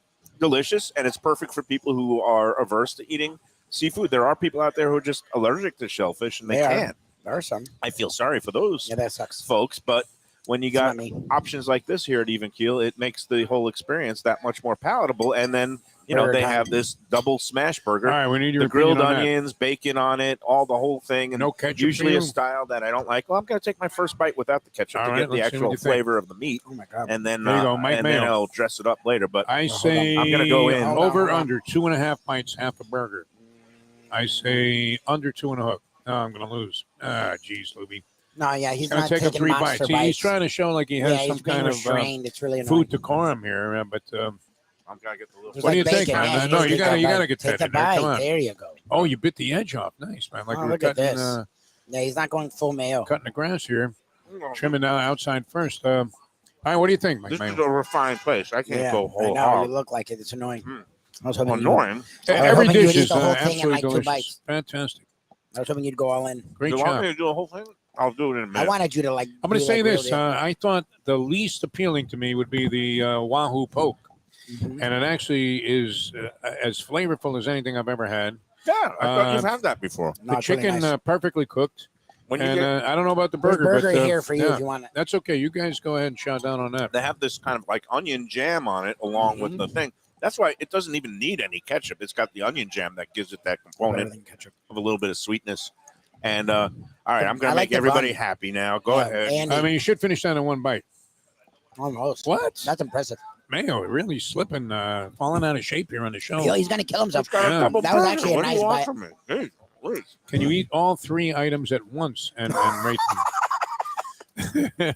delicious, and it's perfect for people who are averse to eating seafood. There are people out there who are just allergic to shellfish, and they They are. can't. There are some. I feel sorry for those Yeah, that sucks. folks, but when you It's got not me. options like this here at Even Keel, it makes the whole experience that much more palatable. And then Burger they time. have this double smash burger, All right, we need your the grilled opinion on that. onions, bacon on it, all the whole thing, and No ketchup. usually for a you? style that I don't like. Well, I'm going to take my first bite without the ketchup All to right, get the let's see what actual you think. flavor of the meat, Oh my god. and then There you go, Mike and then Mayo. I'll dress it up later. But I hold on. say I'm gonna go in. over Hold on. under 2.5 bites, half a burger. I say under 2.5. No, I'm going to lose. Geez, Lubie. No, yeah, he's Going to not take taking three monster bites. He's trying to show like he has yeah, some he's being kind of restrained. It's really annoying. food decorum here. But I'm going to get the little. There's What do like you think, bacon. man? Yeah, No, just you take gotta- that you gotta bite. get Take that the in there. Come bite. on. There you go. oh, you bit the edge off. Nice, man. Like Oh, we were look at cutting, this. Yeah, he's not going full mayo. cutting the grass here, trimming the outside first. All right, what do you think, Mike This Mayo? is a refined place. I can't Yeah, go I whole know. hog. You look like it. It's annoying. Hmm. I was hoping you- Annoying. Every hoping you dish would eat is the whole thing in, absolutely like, 2 delicious. bites. Fantastic. I was hoping you'd go all in. Great Do you want job. me to do a whole thing? I'll do it in a minute. I wanted you to like. I'm going to do, say like, this. real deal. I thought the least appealing to me would be the Wahoo poke. Mhm. And it actually is as flavorful as anything I've ever had. Yeah, I thought you've Uh, had that before. No, The it's really chicken nice. Perfectly cooked. When you And get, I don't know about the There's burger. burger but, here for you yeah, if you want it. that's okay. You guys go ahead and shout down on that. they have this kind of like onion jam on it along with the thing. That's why it doesn't even need any ketchup. It's got the onion jam that gives it that component of a little bit of sweetness. And all right, I'm going I to like make the everybody bun. happy now. Go Yeah, ahead. and I mean, you should finish that in one bite. almost. What? That's impressive. Mayo really slipping, falling out of shape here on the show. Yo, he's gonna kill himself. It's got Yeah. a double That was burger. actually a What do nice you want bite. from it? Hey, please. Can you eat all 3 items at once and rate them?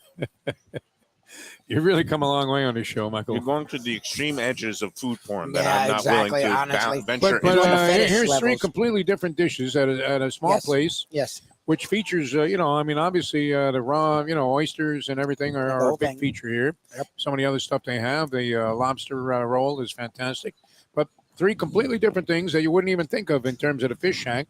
You've really come a long way on this show, Michael. You're going to the extreme edges of food porn that Yeah, I'm not exactly, willing to honestly. venture But It's on the into. fetish here's 3 levels. completely different dishes at a small Yes. place, Yes. which features, I mean, obviously the raw, oysters and everything The are whole a big thing. feature here. Yep. Some of the other stuff they have, the lobster roll is fantastic. But 3 completely different things that you wouldn't even think of in terms of the fish shack.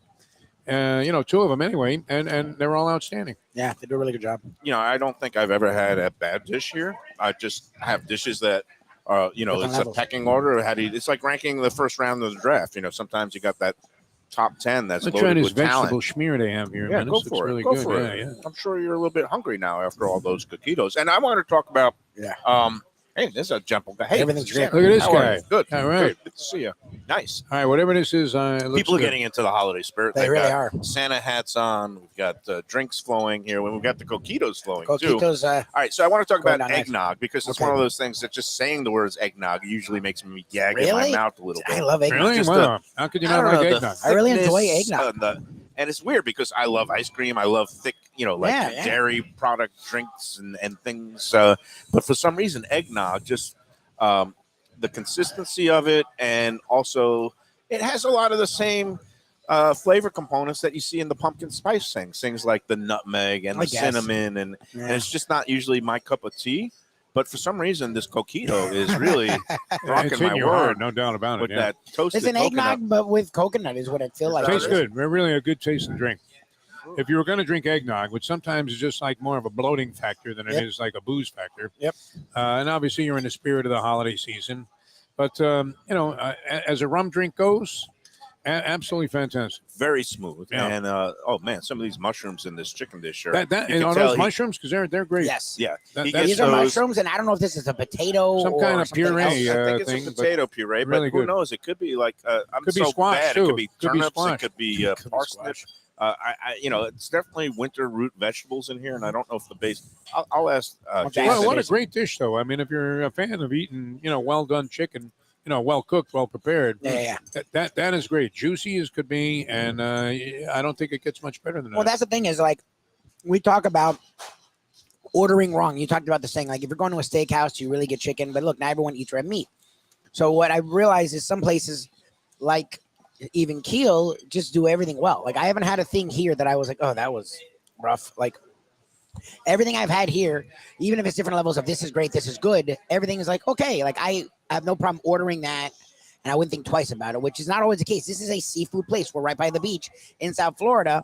2 of them anyway, and they're all outstanding. Yeah, they do a really good job. I don't think I've ever had a bad dish here. I just have dishes that, Different it's levels. a pecking order. It's like ranking the first round of the draft. Sometimes you got that top 10 that's I'm trying loaded this with vegetable talent. schmear they have here. Yeah, man. go This looks for it. really Go good. for Yeah, it. yeah. I'm sure you're a little bit hungry now after all those coquitos. And I want to talk about, Yeah. hey, this is a gentle guy. Hey, Everything's great. Look at this how are guy. you? Good. All right. Good to see you. Nice. All right, whatever this is, it looks People are good. getting into the holiday spirit. They They've really got are. Santa hats on. We've got drinks flowing here. We've got the coquitos flowing too. Coquitos, All right, so I want to talk Going about down nice. eggnog because it's Okay. one of those things that just saying the words eggnog usually makes me gag in my Really? mouth a little bit. I love eggnog. Really? Just Wow. How could you I not don't like know, the eggnog? I really enjoy thickness eggnog. and it's weird because I love ice cream. I love thick, Yeah. dairy product drinks and things. But for some reason, eggnog just the consistency of it, and also it has a lot of the same flavor components that you see in the pumpkin spice things like the nutmeg and I the guess. cinnamon, and it's just not usually my cup of tea. But for some reason, this coquito is really It's rocking hitting my you hard, world no doubt about it. with Yeah. that toasted It's an coconut. eggnog, but with coconut is what I feel like. Tastes it is. good. They're really a good tasting drink. If you were going to drink eggnog, which sometimes is just like more of a bloating factor than it Yep. is like a booze factor. Yep. And obviously, you're in the spirit of the holiday season. But, as a rum drink goes, absolutely fantastic. Very smooth. Yeah. And oh man, some of these mushrooms in this chicken dish are And you can are tell those he- mushrooms? Because they're great. Yes. Yeah, That- he that's- gets These are those- mushrooms, and I don't know if this is a potato Some or kind of something puree, else. I think it's thing, a but potato puree, really but who good. knows? It could be like I'm Could be so squash, bad. too. It could be Could be turnips. squash. It could be parsnip. It's definitely winter root vegetables in here, and I don't know if the base. I'll ask. Okay. Well, Jason. what a great dish, though. I mean, if you're a fan of eating, well done chicken, well cooked, well prepared, Yeah. that is great. Juicy as could be, and I don't think it gets much better than that. Well, that's the thing is like we talk about ordering wrong. You talked about this thing like if you're going to a steakhouse, you really get chicken, but look, not everyone eats red meat. So what I realized is some places like even Keel just do everything well. Like I haven't had a thing here that I was like, oh, that was rough. Like everything I've had here, even if it's different levels of this is great, this is good, everything is like, okay, like I have no problem ordering that. And I wouldn't think twice about it, which is not always the case. This is a seafood place. We're right by the beach in South Florida.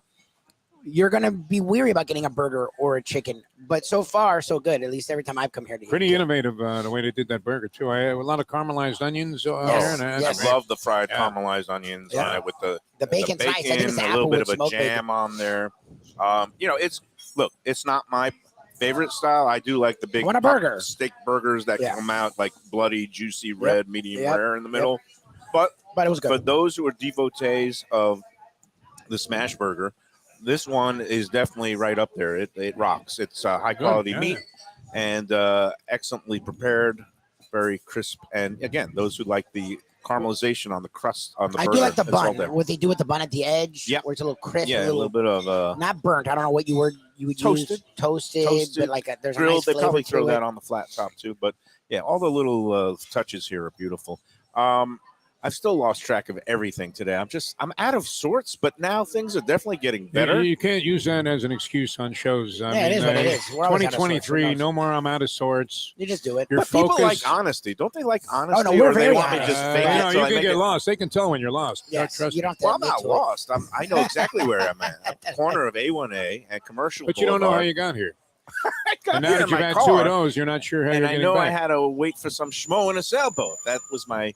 You're going to be weary about getting a burger or a chicken. But so far, so good. At least every time I've come here to eat. Pretty innovative the way they did that burger, too. I have a lot of caramelized onions there. Yes, And yes. I love the fried Yeah. caramelized onions Yeah. on it with the bacon's nice. I think it's the a little bit of a applewood smoked jam on there. It's not my favorite style. I do like the big Want a burger. steak burgers that Yeah. come out like bloody, juicy, red, medium Yep. rare in the middle. But But it was for good. those who are devotees of the smash burger, this one is definitely right up there. It rocks. It's high quality yeah. meat and excellently prepared, very crisp. And again, those who like the caramelization on the crust on the I burger, do like the it's all bun. there. What they do with the bun at the edge, Yeah. where it's a little crisp, Yeah, a little bit of not burnt. I don't know what you would Toasted. use. Toasted, Toasted, but like there's a grilled. nice They flavor probably to throw it. that on the flat top too. But yeah, all the little touches here are beautiful. I've still lost track of everything today. I'm out of sorts, but now things are definitely getting better. You can't use that as an excuse on shows. I Yeah, it mean, is what it is. We're always out of sorts. Who 2023, knows? no more I'm out of sorts. You just do it. Your But people focus. like honesty. Don't they like honesty? no, we're or they very want me to just honest. fake it No, till you I can make get it? lost. They can tell when you're lost. Yes, Trust you me. don't have to Well, I'm admit not to it. lost. I know exactly where I'm at the corner of A1A and Commercial But you don't know how Boulevard. you got here. I got And now here that in you've my had car, two of those, you're not sure how and you're I getting know I back. had to wait for some schmo in a sailboat. That was my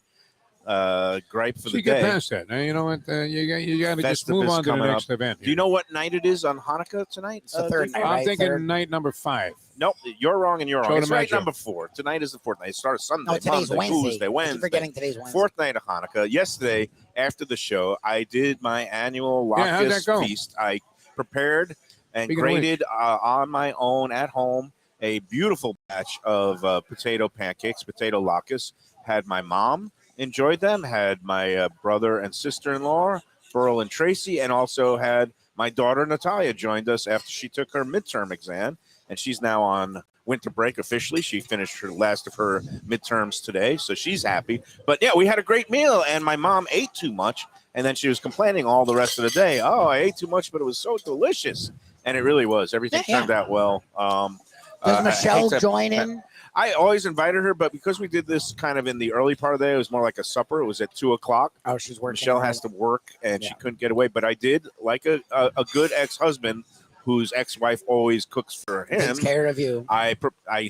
gripe for So the you get day. past that. Now, you know what? You got to just Festivus move on to the coming next event. Do you know what night it is on Hanukkah tonight? It's the third night, I'm right? thinking Third. night number 5. Nope, you're wrong and you're wrong. Show It's them night Mayo. number 4. Tonight is the fourth night. It started Sunday, No, today's Monday, Wednesday. Tuesday, I keep Wednesday. forgetting today's Wednesday. Fourth night of Hanukkah. Yesterday, after the show, I did my annual Yeah, how'd that Latkes go? feast. I prepared and Speaking of which. grated on my own at home a beautiful batch of potato pancakes, potato latkes. Had my mom enjoyed them, had my brother and sister-in-law, Burl and Tracy, and also had my daughter Natalia joined us after she took her midterm exam, and she's now on winter break officially. She finished her last of her midterms today, so she's happy. But yeah, we had a great meal, and my mom ate too much, and then she was complaining all the rest of the day. Oh, I ate too much, but it was so delicious, and it really was. Everything Yeah, turned out well. Does I Michelle hate to- join in? I always invited her, but because we did this kind of in the early part of the day, it was more like a supper. It was at 2:00. Oh, she's working. Michelle has to work, and she couldn't get away. But I did, like a good ex-husband whose ex-wife always cooks for him. Takes care of you. I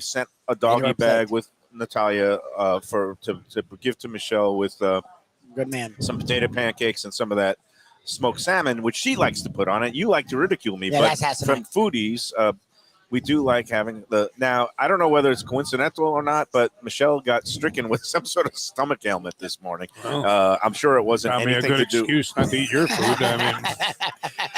sent a doggy your bag plate. with Natalia to give to Michelle with Good man. some potato pancakes and some of that smoked salmon, which she likes to put on it. You like to ridicule me, Yeah, but that's from foodies, we do like having the. Now, I don't know whether it's coincidental or not, but Michelle got stricken with some sort of stomach ailment this morning. Oh. I'm sure it wasn't Probably a anything good to do. excuse not to eat your food. I mean,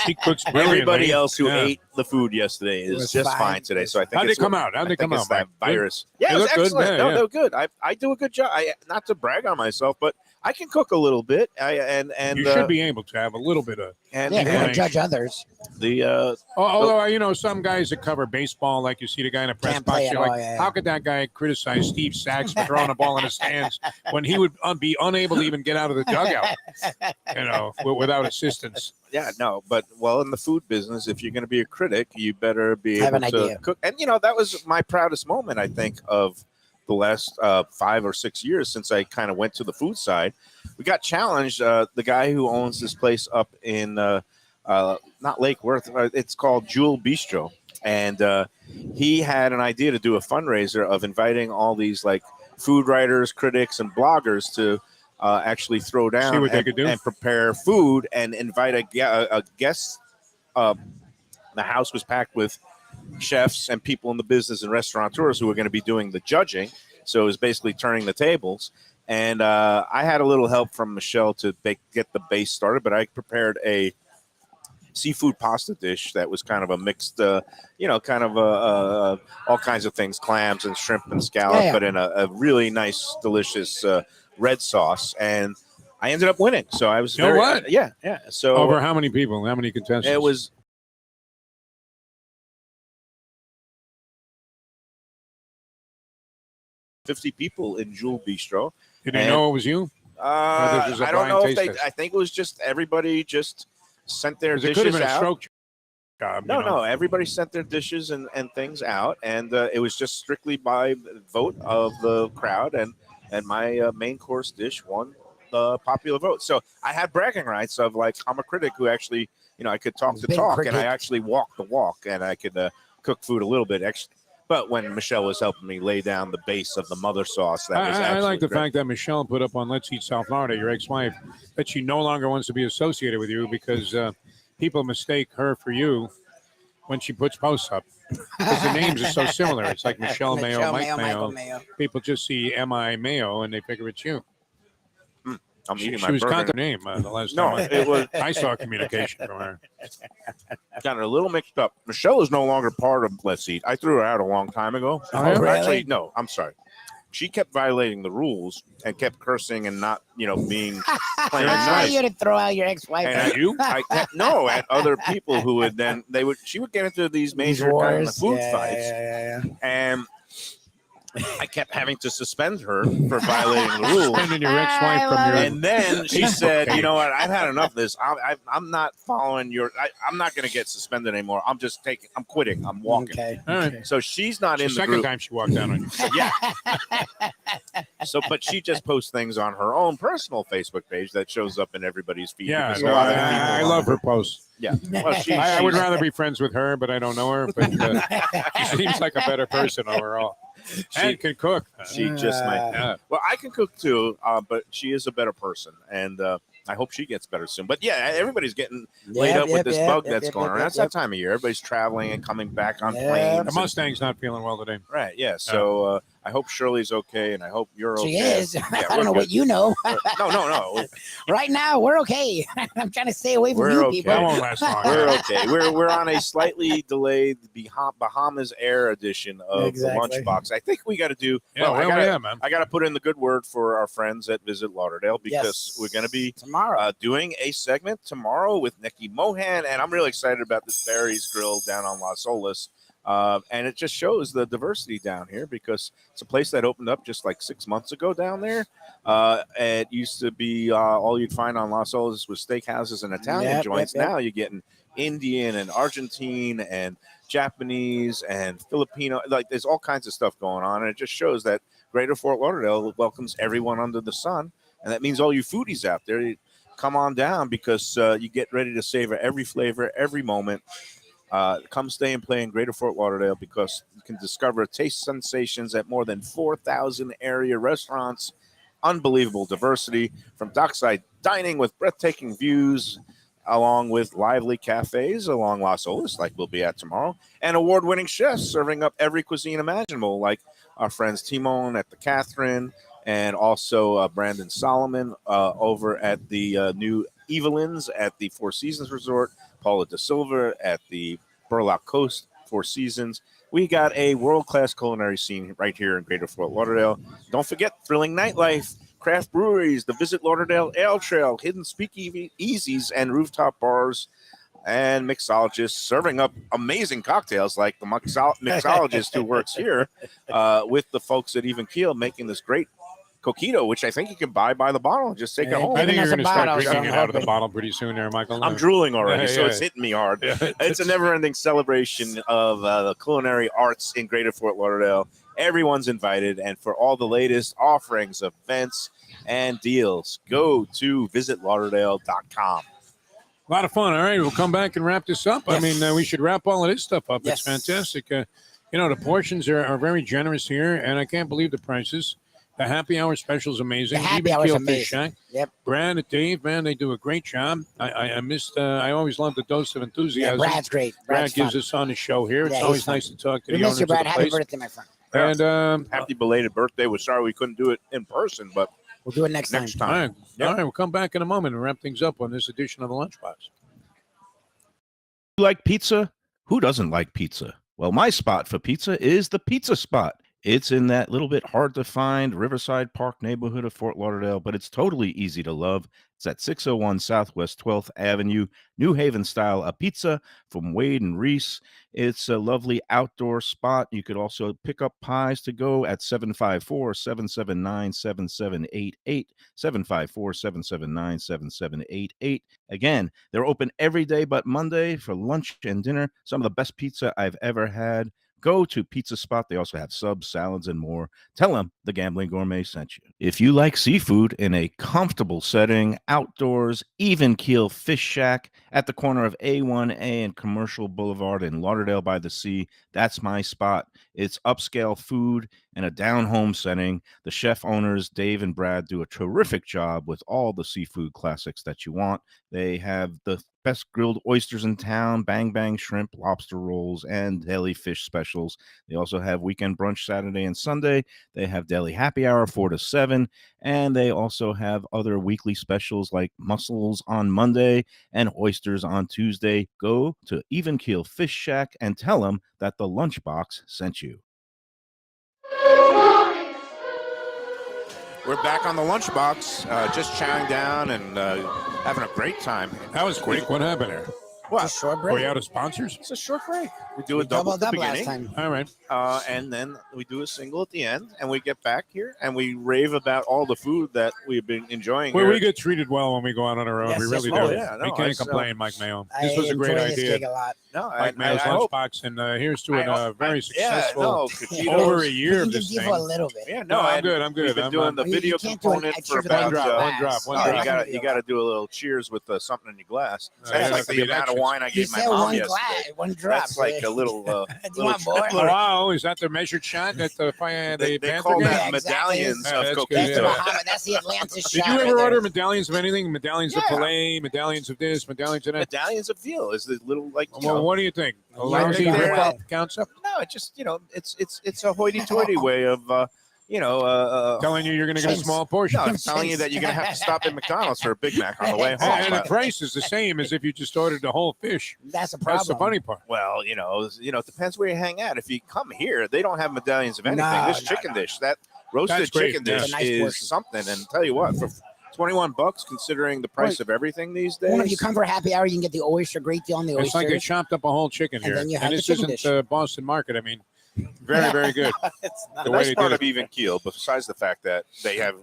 she cooks brilliantly. Everybody else who Yeah. ate the food yesterday is Was just fine. fine today. So I think How'd they it's come what- out? How'd I they think come it's out, that Mike? Good? virus. Yeah, They it was look good? excellent. Yeah, No, yeah. they were good. I do a good job. Not to brag on myself, but I can cook a little bit. You should be able to have a little bit of. and Yeah, if you're Yeah. gonna judge others. the Although you know, some guys that cover baseball, like you see the guy in a press Can't box, play you're at like, all, yeah. how could that guy criticize Steve Sachs for throwing a ball in his stands when he would be unable to even get out of the dugout, you know, without assistance? Yeah, no, but in the food business, if you're going to be a critic, you better be Have able an to idea. cook. And that was my proudest moment, I think, of the last 5 or 6 years since I kind of went to the food side. We got challenged. The guy who owns this place up in not Lake Worth, it's called Jewel Bistro, and he had an idea to do a fundraiser of inviting all these like food writers, critics, and bloggers to actually throw down See what they and, could do. and prepare food and invite a guest. The house was packed with chefs and people in the business and restaurateurs who were going to be doing the judging. So it was basically turning the tables. And I had a little help from Michelle to get the base started, but I prepared a seafood pasta dish that was kind of a mixed, kind of all kinds of things, clams and shrimp and scallop, Yeah. but in a really nice, delicious red sauce. And I ended up winning. So I was You know what? Yeah. So Over how many people? How many contestants? it was 50 people in Jewel Bistro. Did you know it was you? this was a I don't blind know if taste test? I think it was just everybody just sent their 'Cause it could have dishes been a out. stroke job. No, you know? no, everybody sent their dishes and things out, and it was just strictly by vote of the crowd, and my main course dish won the popular vote. So I had bragging rights of like I'm a critic who actually, I could talk the Big talk, critic. and I actually walk the walk, and I could cook food a little bit extra. But when Michelle was helping me lay down the base of the mother sauce, that was I like the great. fact that Michelle put up on Let's Eat South Florida, your ex-wife, that she no longer wants to be associated with you because people mistake her for you when she puts posts up. Because the names are so similar. It's like Michelle Mayo, Mike Mayo. Michael Mayo. People just see M.I. Mayo and they figure it's you. I'm eating She my was burger. contact name the last No, time it was I saw communication from her. got it a little mixed up. Michelle is no longer part of Let's Eat. I threw her out a long time ago. Oh, really? Actually, no, I'm sorry. She kept violating the rules and kept cursing and not, being playing nice. You to throw out your ex-wife. And At you? I kept, no, at other people who would she would get into these major kind of food fights. And I kept having to suspend her for violating the rules. Suspending your ex-wife from your. And then she said, "You know what? I've had enough of this. I'm not following your. I'm not going to get suspended anymore. I'm just taking. I'm quitting. I'm walking." Okay. All right. So she's not The in the second group. time she walked down on you. Yeah. So, but she just posts things on her own personal Facebook page that shows up in everybody's feed. Yeah, because a lot of the people I on love the her posts. Yeah. Well, I would rather be friends with her, but I don't know her. But she seems like a better person overall. And can cook. She just might. Yeah. Well, I can cook too, but she is a better person, and I hope she gets better soon. But yeah, everybody's getting laid up with this bug that's going around. That's that time of year. Everybody's traveling and coming back on planes. The Mustang's not feeling well today. Right. Yeah. So I hope Shirley's okay, and I hope you're okay. She is. Yeah, I don't know what you know. No. Right now, we're okay. I'm trying to stay away from We're you okay. people. That won't last long. We're okay. We're on a slightly delayed Bahamas Air edition of Exactly. the Lunchbox. I think we got to do. Yeah, man. I got to put in the good word for our friends at Visit Lauderdale because we're going to be tomorrow doing a segment tomorrow with Nikki Mohan, and I'm really excited about this Barry's Grill down on Las Olas. And it just shows the diversity down here because it's a place that opened up just like 6 months ago down there. It used to be all you'd find on Las Olas was steakhouses and Italian joints. Now you're getting Indian and Argentine and Japanese and Filipino. Like there's all kinds of stuff going on, and it just shows that Greater Fort Lauderdale welcomes everyone under the sun, and that means all you foodies out there, come on down because you get ready to savor every flavor, every moment. Come stay and play in Greater Fort Lauderdale because you can discover taste sensations at more than 4,000 area restaurants. Unbelievable diversity from dockside dining with breathtaking views, along with lively cafes along Las Olas, like we'll be at tomorrow, and award-winning chefs serving up every cuisine imaginable, like our friends Timon at the Catherine, and also Brandon Solomon over at the new Evelyn's at the Four Seasons Resort, Paula De Silva at the Burlock Coast Four Seasons. We got a world-class culinary scene right here in Greater Fort Lauderdale. Don't forget thrilling nightlife, craft breweries, the Visit Lauderdale Ale Trail, hidden speakeasies and rooftop bars, and mixologists serving up amazing cocktails like the mixologist who works here with the folks at Even Keel making this great coquito, which I think you can buy by the bottle and just take it home. I think you're going to start bottle, drinking so it out of the bottle pretty soon there, Michael. I'm drooling already, so Yeah. it's hitting me hard. Yeah. It's a never-ending celebration of the culinary arts in Greater Fort Lauderdale. Everyone's invited, and for all the latest offerings, events, and deals, go to visitlauderdale.com. A lot of fun. All right, we'll come back and wrap this up. Yes. I mean, we should wrap all of this stuff up. Yes. It's fantastic. The portions are very generous here, and I can't believe the prices. The happy hour special is amazing. The happy Even hour is Keel amazing. Fish Shack. Yep. Brad and Dave, man, they do a great job. I missed. I always love the dose of Yeah, enthusiasm. Brad's great. Brad Brad's gives fun. us on the show here. It's Yeah, he's always fun. nice to talk to We the miss owners you, of the Brad. Happy place. birthday, my friend. And Happy belated birthday. We're sorry we couldn't do it in person, but We'll do it next time. next all time. right, all right, we'll come back in a moment and wrap things up on this edition of the Lunchbox. You like pizza? Who doesn't like pizza? Well, my spot for pizza is the Pizza Spot. It's in that little bit hard to find Riverside Park neighborhood of Fort Lauderdale, but it's totally easy to love. It's at 601 Southwest 12th Avenue, New Haven style, a pizza from Wade and Reese. It's a lovely outdoor spot. You could also pick up pies to go at 754-779-7788, 754-779-7788. Again, they're open every day but Monday for lunch and dinner. Some of the best pizza I've ever had. Go to Pizza Spot. They also have subs, salads, and more. Tell them the Gambling Gourmet sent you. If you like seafood in a comfortable setting, outdoors, Even Keel Fish Shack at the corner of A1A and Commercial Boulevard in Lauderdale by the Sea, that's my spot. It's upscale food in a down-home setting. The chef owners, Dave and Brad, do a terrific job with all the seafood classics that you want. They have the best grilled oysters in town, bang bang shrimp, lobster rolls, and deli fish specials. They also have weekend brunch Saturday and Sunday. They have deli happy hour 4 to 7, and they also have other weekly specials like mussels on Monday and oysters on Tuesday. Go to Even Keel Fish Shack and tell them that the Lunchbox sent you. We're back on the Lunchbox, just chowing down and having a great time. That was quick. What happened there? What? Just short Are break. we out of sponsors? It's a short break. We do We a double at the doubled up last beginning, time. All right. and then we do a single at the end, and we get back here and we rave about all the food that we've been enjoying. Well, here. we get treated well when we go out on our own. Yes, we yes, really we do. do. Yeah, no, we can't it's, complain, Mike Mayo. I This was a great enjoy this idea. gig a lot. No, Mike Mayo's I hope. Lunchbox, and here's to a very successful Coquitos. over a We year can of give this Defo thing. a little bit. Yeah, No, no, I'm and good. I'm good. We've been I'm doing the You video can't do an component extra for for that about one drop. Oh, you that's got gonna to be you a got to lot. do a little cheers with something in your glass. Yeah, That's yeah, like it could the be amount of extras. wine I You gave my said mom one yesterday. glass, one drop. That's like a little. Do you little want more? Oh, wow. Is that the measured shot at the They Panther call game? that Yeah, exactly. medallions Yeah, of that's good, That's coquito. the yeah. Bahama. That's the Atlantis Did shot. you right ever there. order medallions of anything? Medallions of Yeah. filet, medallions of this, medallions of that? Medallions of veal is the little like. You Well, know, what do you think? A Yeah, lousy they're- rip-off concept? no, it just it's a hoity-toity way of Telling you you're going to get a Chins. small portion. No, I'm telling you that you're gonna have to stop at McDonald's for a Big Mac on the way home. And the But- price is the same as if you just ordered the whole fish. That's a problem. That's the funny part. Well, it depends where you hang out. If you come here, they don't have medallions of anything. No, This no, chicken no, dish, that roasted That's great. chicken Yeah. dish It's a nice is portion. something. And tell you what, for $21, considering the price of everything these days, Well, if you come for happy hour, you can get the oyster. Great deal on the It's like they oysters. chopped up a whole chicken And here. then you have And the this chicken isn't dish. Boston Market. I mean, very, very good. It's the the way nice they part did of even Keel, besides the fact that they have,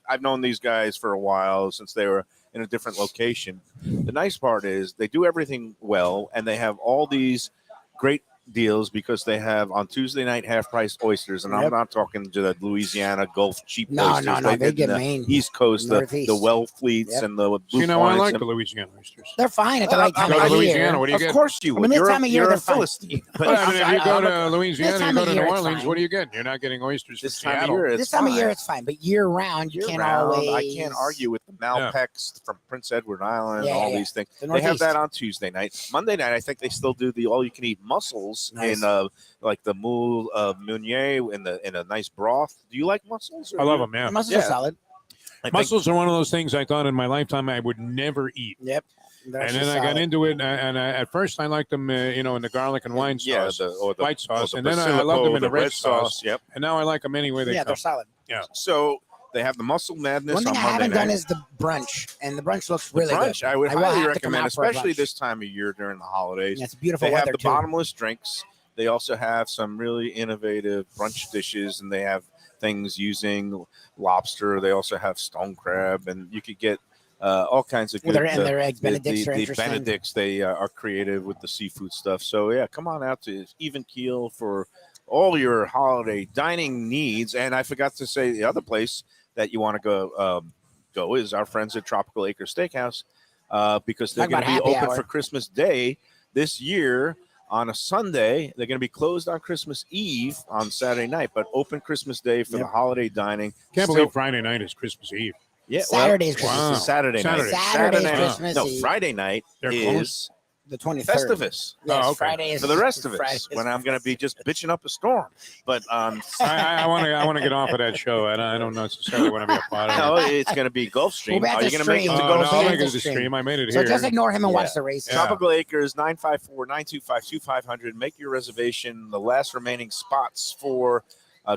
I've known these guys for a while since they were in a different location. The nice part is they do everything well, and they have all these great deals because they have on Tuesday night half-price oysters, and I'm Yep. not talking to the Louisiana Gulf cheap No, oysters. no, no, they did get in the Maine. East Coast, the Northeast. well fleets Yep. and the blue You know, I Hornets like and- the Louisiana oysters. They're fine at the right I- I time Go to of year. Louisiana, what do you Of get? course you would. mean, this you're time of year you're they're a fine. Philistine. But Well, I mean, if you go I'm a- to Louisiana, time you go of to year, New it's Orleans, fine. what are you getting? You're not getting oysters from this time of Seattle. year, This time of year, it's fine, but year round, you Year can't round, always. I can't argue with the Malpecs from Prince Edward Island, Yeah, all yeah. these things. The They have Northeast. that on Tuesday night. Monday night, I think they still do the all-you-can-eat mussels Nice. in like the moule meunier in a nice broth. Do you like mussels? I love them, yeah. The mussels Yeah. are solid. I think- Mussels are one of those things I thought in my lifetime I would never eat. Yep. They're And actually then I got solid. into it, and at first I liked them, in the garlic and wine yeah, sauce, or the white sauce, or and the then I loved them in Basilico, the red sauce. Yep. And now I like them any way they Yeah, come. they're solid. So they have the mussel madness One thing on I Monday haven't night. done is the brunch, and the brunch looks The really brunch, good. I would I will highly have to come recommend, out for a especially brunch. this time of year during the holidays. Yeah, it's beautiful They have weather the too. bottomless drinks. They also have some really innovative brunch dishes, and they have things using lobster. They also have stone crab, and you could get all kinds of Well, good. their eggs Benedicts are the interesting. Benedicts, they are creative with the seafood stuff. So yeah, come on out to Even Keel for all your holiday dining needs. And I forgot to say the other place that you want to go is our friends at Tropical Acre Steakhouse, because they're Talk going to be about happy open hour. for Christmas Day this year on a Sunday. They're going to be closed on Christmas Eve on Saturday night, but open Christmas Day for Yep. the holiday dining. Can't Still- believe Friday night is Christmas Eve. yeah, Saturday's well, Christmas Wow. Eve. Saturday night. Saturday. Saturday's night. Christmas No, Eve. Friday night They're is closed? The 23rd. Festivus. Yes, Oh, okay. Friday is For the rest of Friday us, is when I'm going to be just bitching up a storm. But I want to get off of that show. I don't necessarily want to be a part of no, it. it's going to be Gulfstream. We'll be at Are you the going to make it stream. to Oh, go no, see I'll it make it at to the the stream. I made it So here. just ignore him and watch Yeah. the race. Yeah. Tropical Acres, 954-925-2500. Make your reservation. The last remaining spots for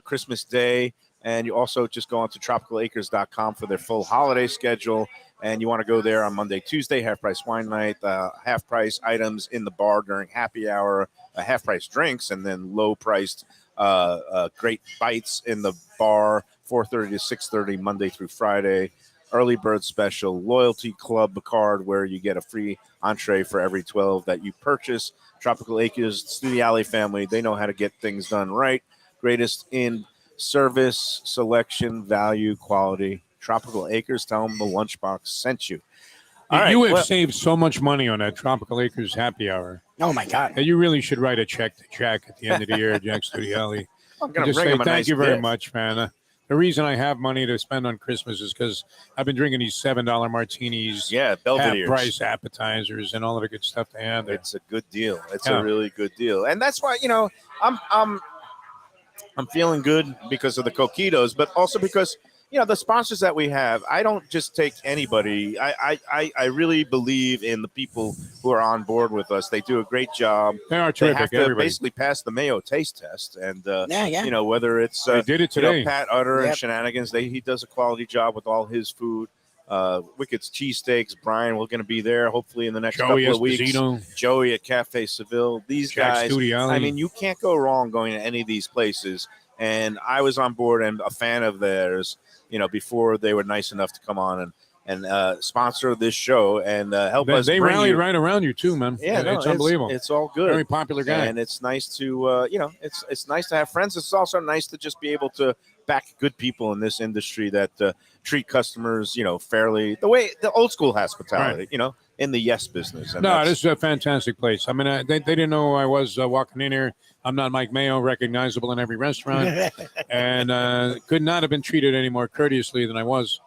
Christmas Day. And you also just go on to tropicalacres.com for their full holiday schedule. And you want to go there on Monday, Tuesday, half-price wine night, half-price items in the bar during happy hour, half-price drinks, and then low-priced great bites in the bar, 4:30 to 6:30, Monday through Friday. Early bird special, loyalty club card where you get a free entree for every 12 that you purchase. Tropical Acres, it's the Alley family. They know how to get things done right. Greatest in service, selection, value, quality. Tropical Acres, tell them the Lunchbox sent you. All right, You have well- saved so much money on that Tropical Acres happy hour Oh my God. that you really should write a check to Jack at the end of the year, Jack Studiali. I'm going to Just bring say him a thank nice you very gift. much, man. The reason I have money to spend on Christmas is because I've been drinking these $7 martinis, Yeah, Belvedere's. half-price appetizers, and all of the good stuff they have there. It's a good deal. It's Yeah. a really good deal, and that's why I'm feeling good because of the coquitos, but also because the sponsors that we have. I don't just take anybody. I really believe in the people who are on board with us. They do a great job. They are They terrific, have to everybody. basically pass the Mayo taste test, and Yeah. whether it's They did it today. Pat Utter and Yep. Shenanigans, he does a quality job with all his food. Wicked's Cheesesteaks. Brian, we're going to be there hopefully in the next Joey couple of weeks. Esposito. Joey at Cafe Seville. These Jack guys, Studiali. I mean, you can't go wrong going to any of these places. And I was on board and a fan of theirs, before they were nice enough to come on and sponsor this show and help us. They bring rallied you. right around you too, man. Yeah, no, it's unbelievable. It's all good. Very popular guy. And it's nice to, it's nice to have friends. It's also nice to just be able to back good people in this industry that treat customers, fairly, the way the old school hospitality, in the yes business. And No, this is a fantastic place. I mean, they didn't know who I was walking in here. I'm not Mike Mayo, recognizable in every restaurant, and could not have been treated any more courteously than I was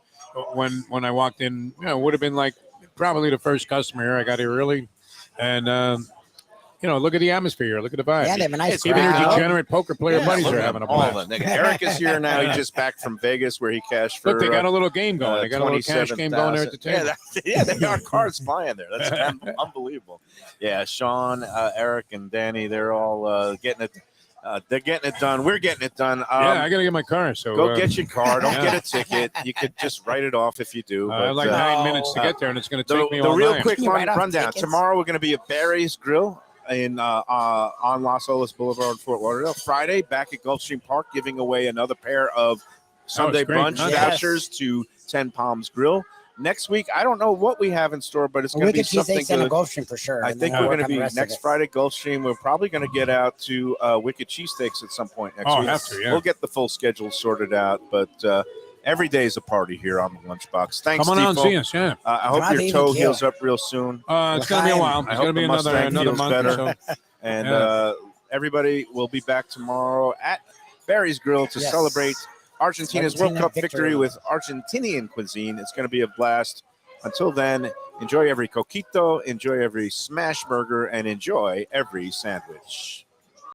when I walked in. Would have been like probably the first customer here. I got here early, and look at the atmosphere. Look at the vibe. Yeah, they have a nice Even your crowd. degenerate poker player buddies look are at having a all blast. of them. Eric is here now. He's just back from Vegas where he cashed for. Look, they got a little game going. They got a little cash 27,000. game going there at the table. Yeah, they got cards flying there. That's unbelievable. Yeah, Sean, Eric, and Danny, they're all getting it. They're getting it done. We're getting it done. Yeah, I got to get my car. So go get your car. Don't get a ticket. You could just write it off if you do. I like 9 minutes to get there, and it's going to take me the all real night. quick Right off rundown. tickets. Tomorrow we're going to be at Barry's Grill in on Los Olas Boulevard, Fort Lauderdale. Friday, back at Gulfstream Park, giving away another pair of Sunday great. brunch Yes. vouchers to 10 Palms Grill. Next week, I don't know what we have in store, but it's going to be Wicked something Cheesesteaks and a good. Gulfstream for sure. I and think then we're work going to on the be rest of next it. Friday Gulfstream. We're probably going to get out to Wicked Cheesesteaks at some point next Oh, week. have to, yeah. We'll get the full schedule sorted out, but every day is a party here on the Lunchbox. Thanks, Come on out and Defo. see us, yeah. I Come out hope to your even toe Keel. heals up real soon, It's going to be a while. I It's hope going to be the Mustang another feels month better. or so. and Yeah. Everybody will be back tomorrow at Barry's Grill to Yes. celebrate Argentina's World Argentina Cup victory. victory with Argentinian cuisine. It's going to be a blast. Until then, enjoy every coquito, enjoy every smash burger, and enjoy every sandwich.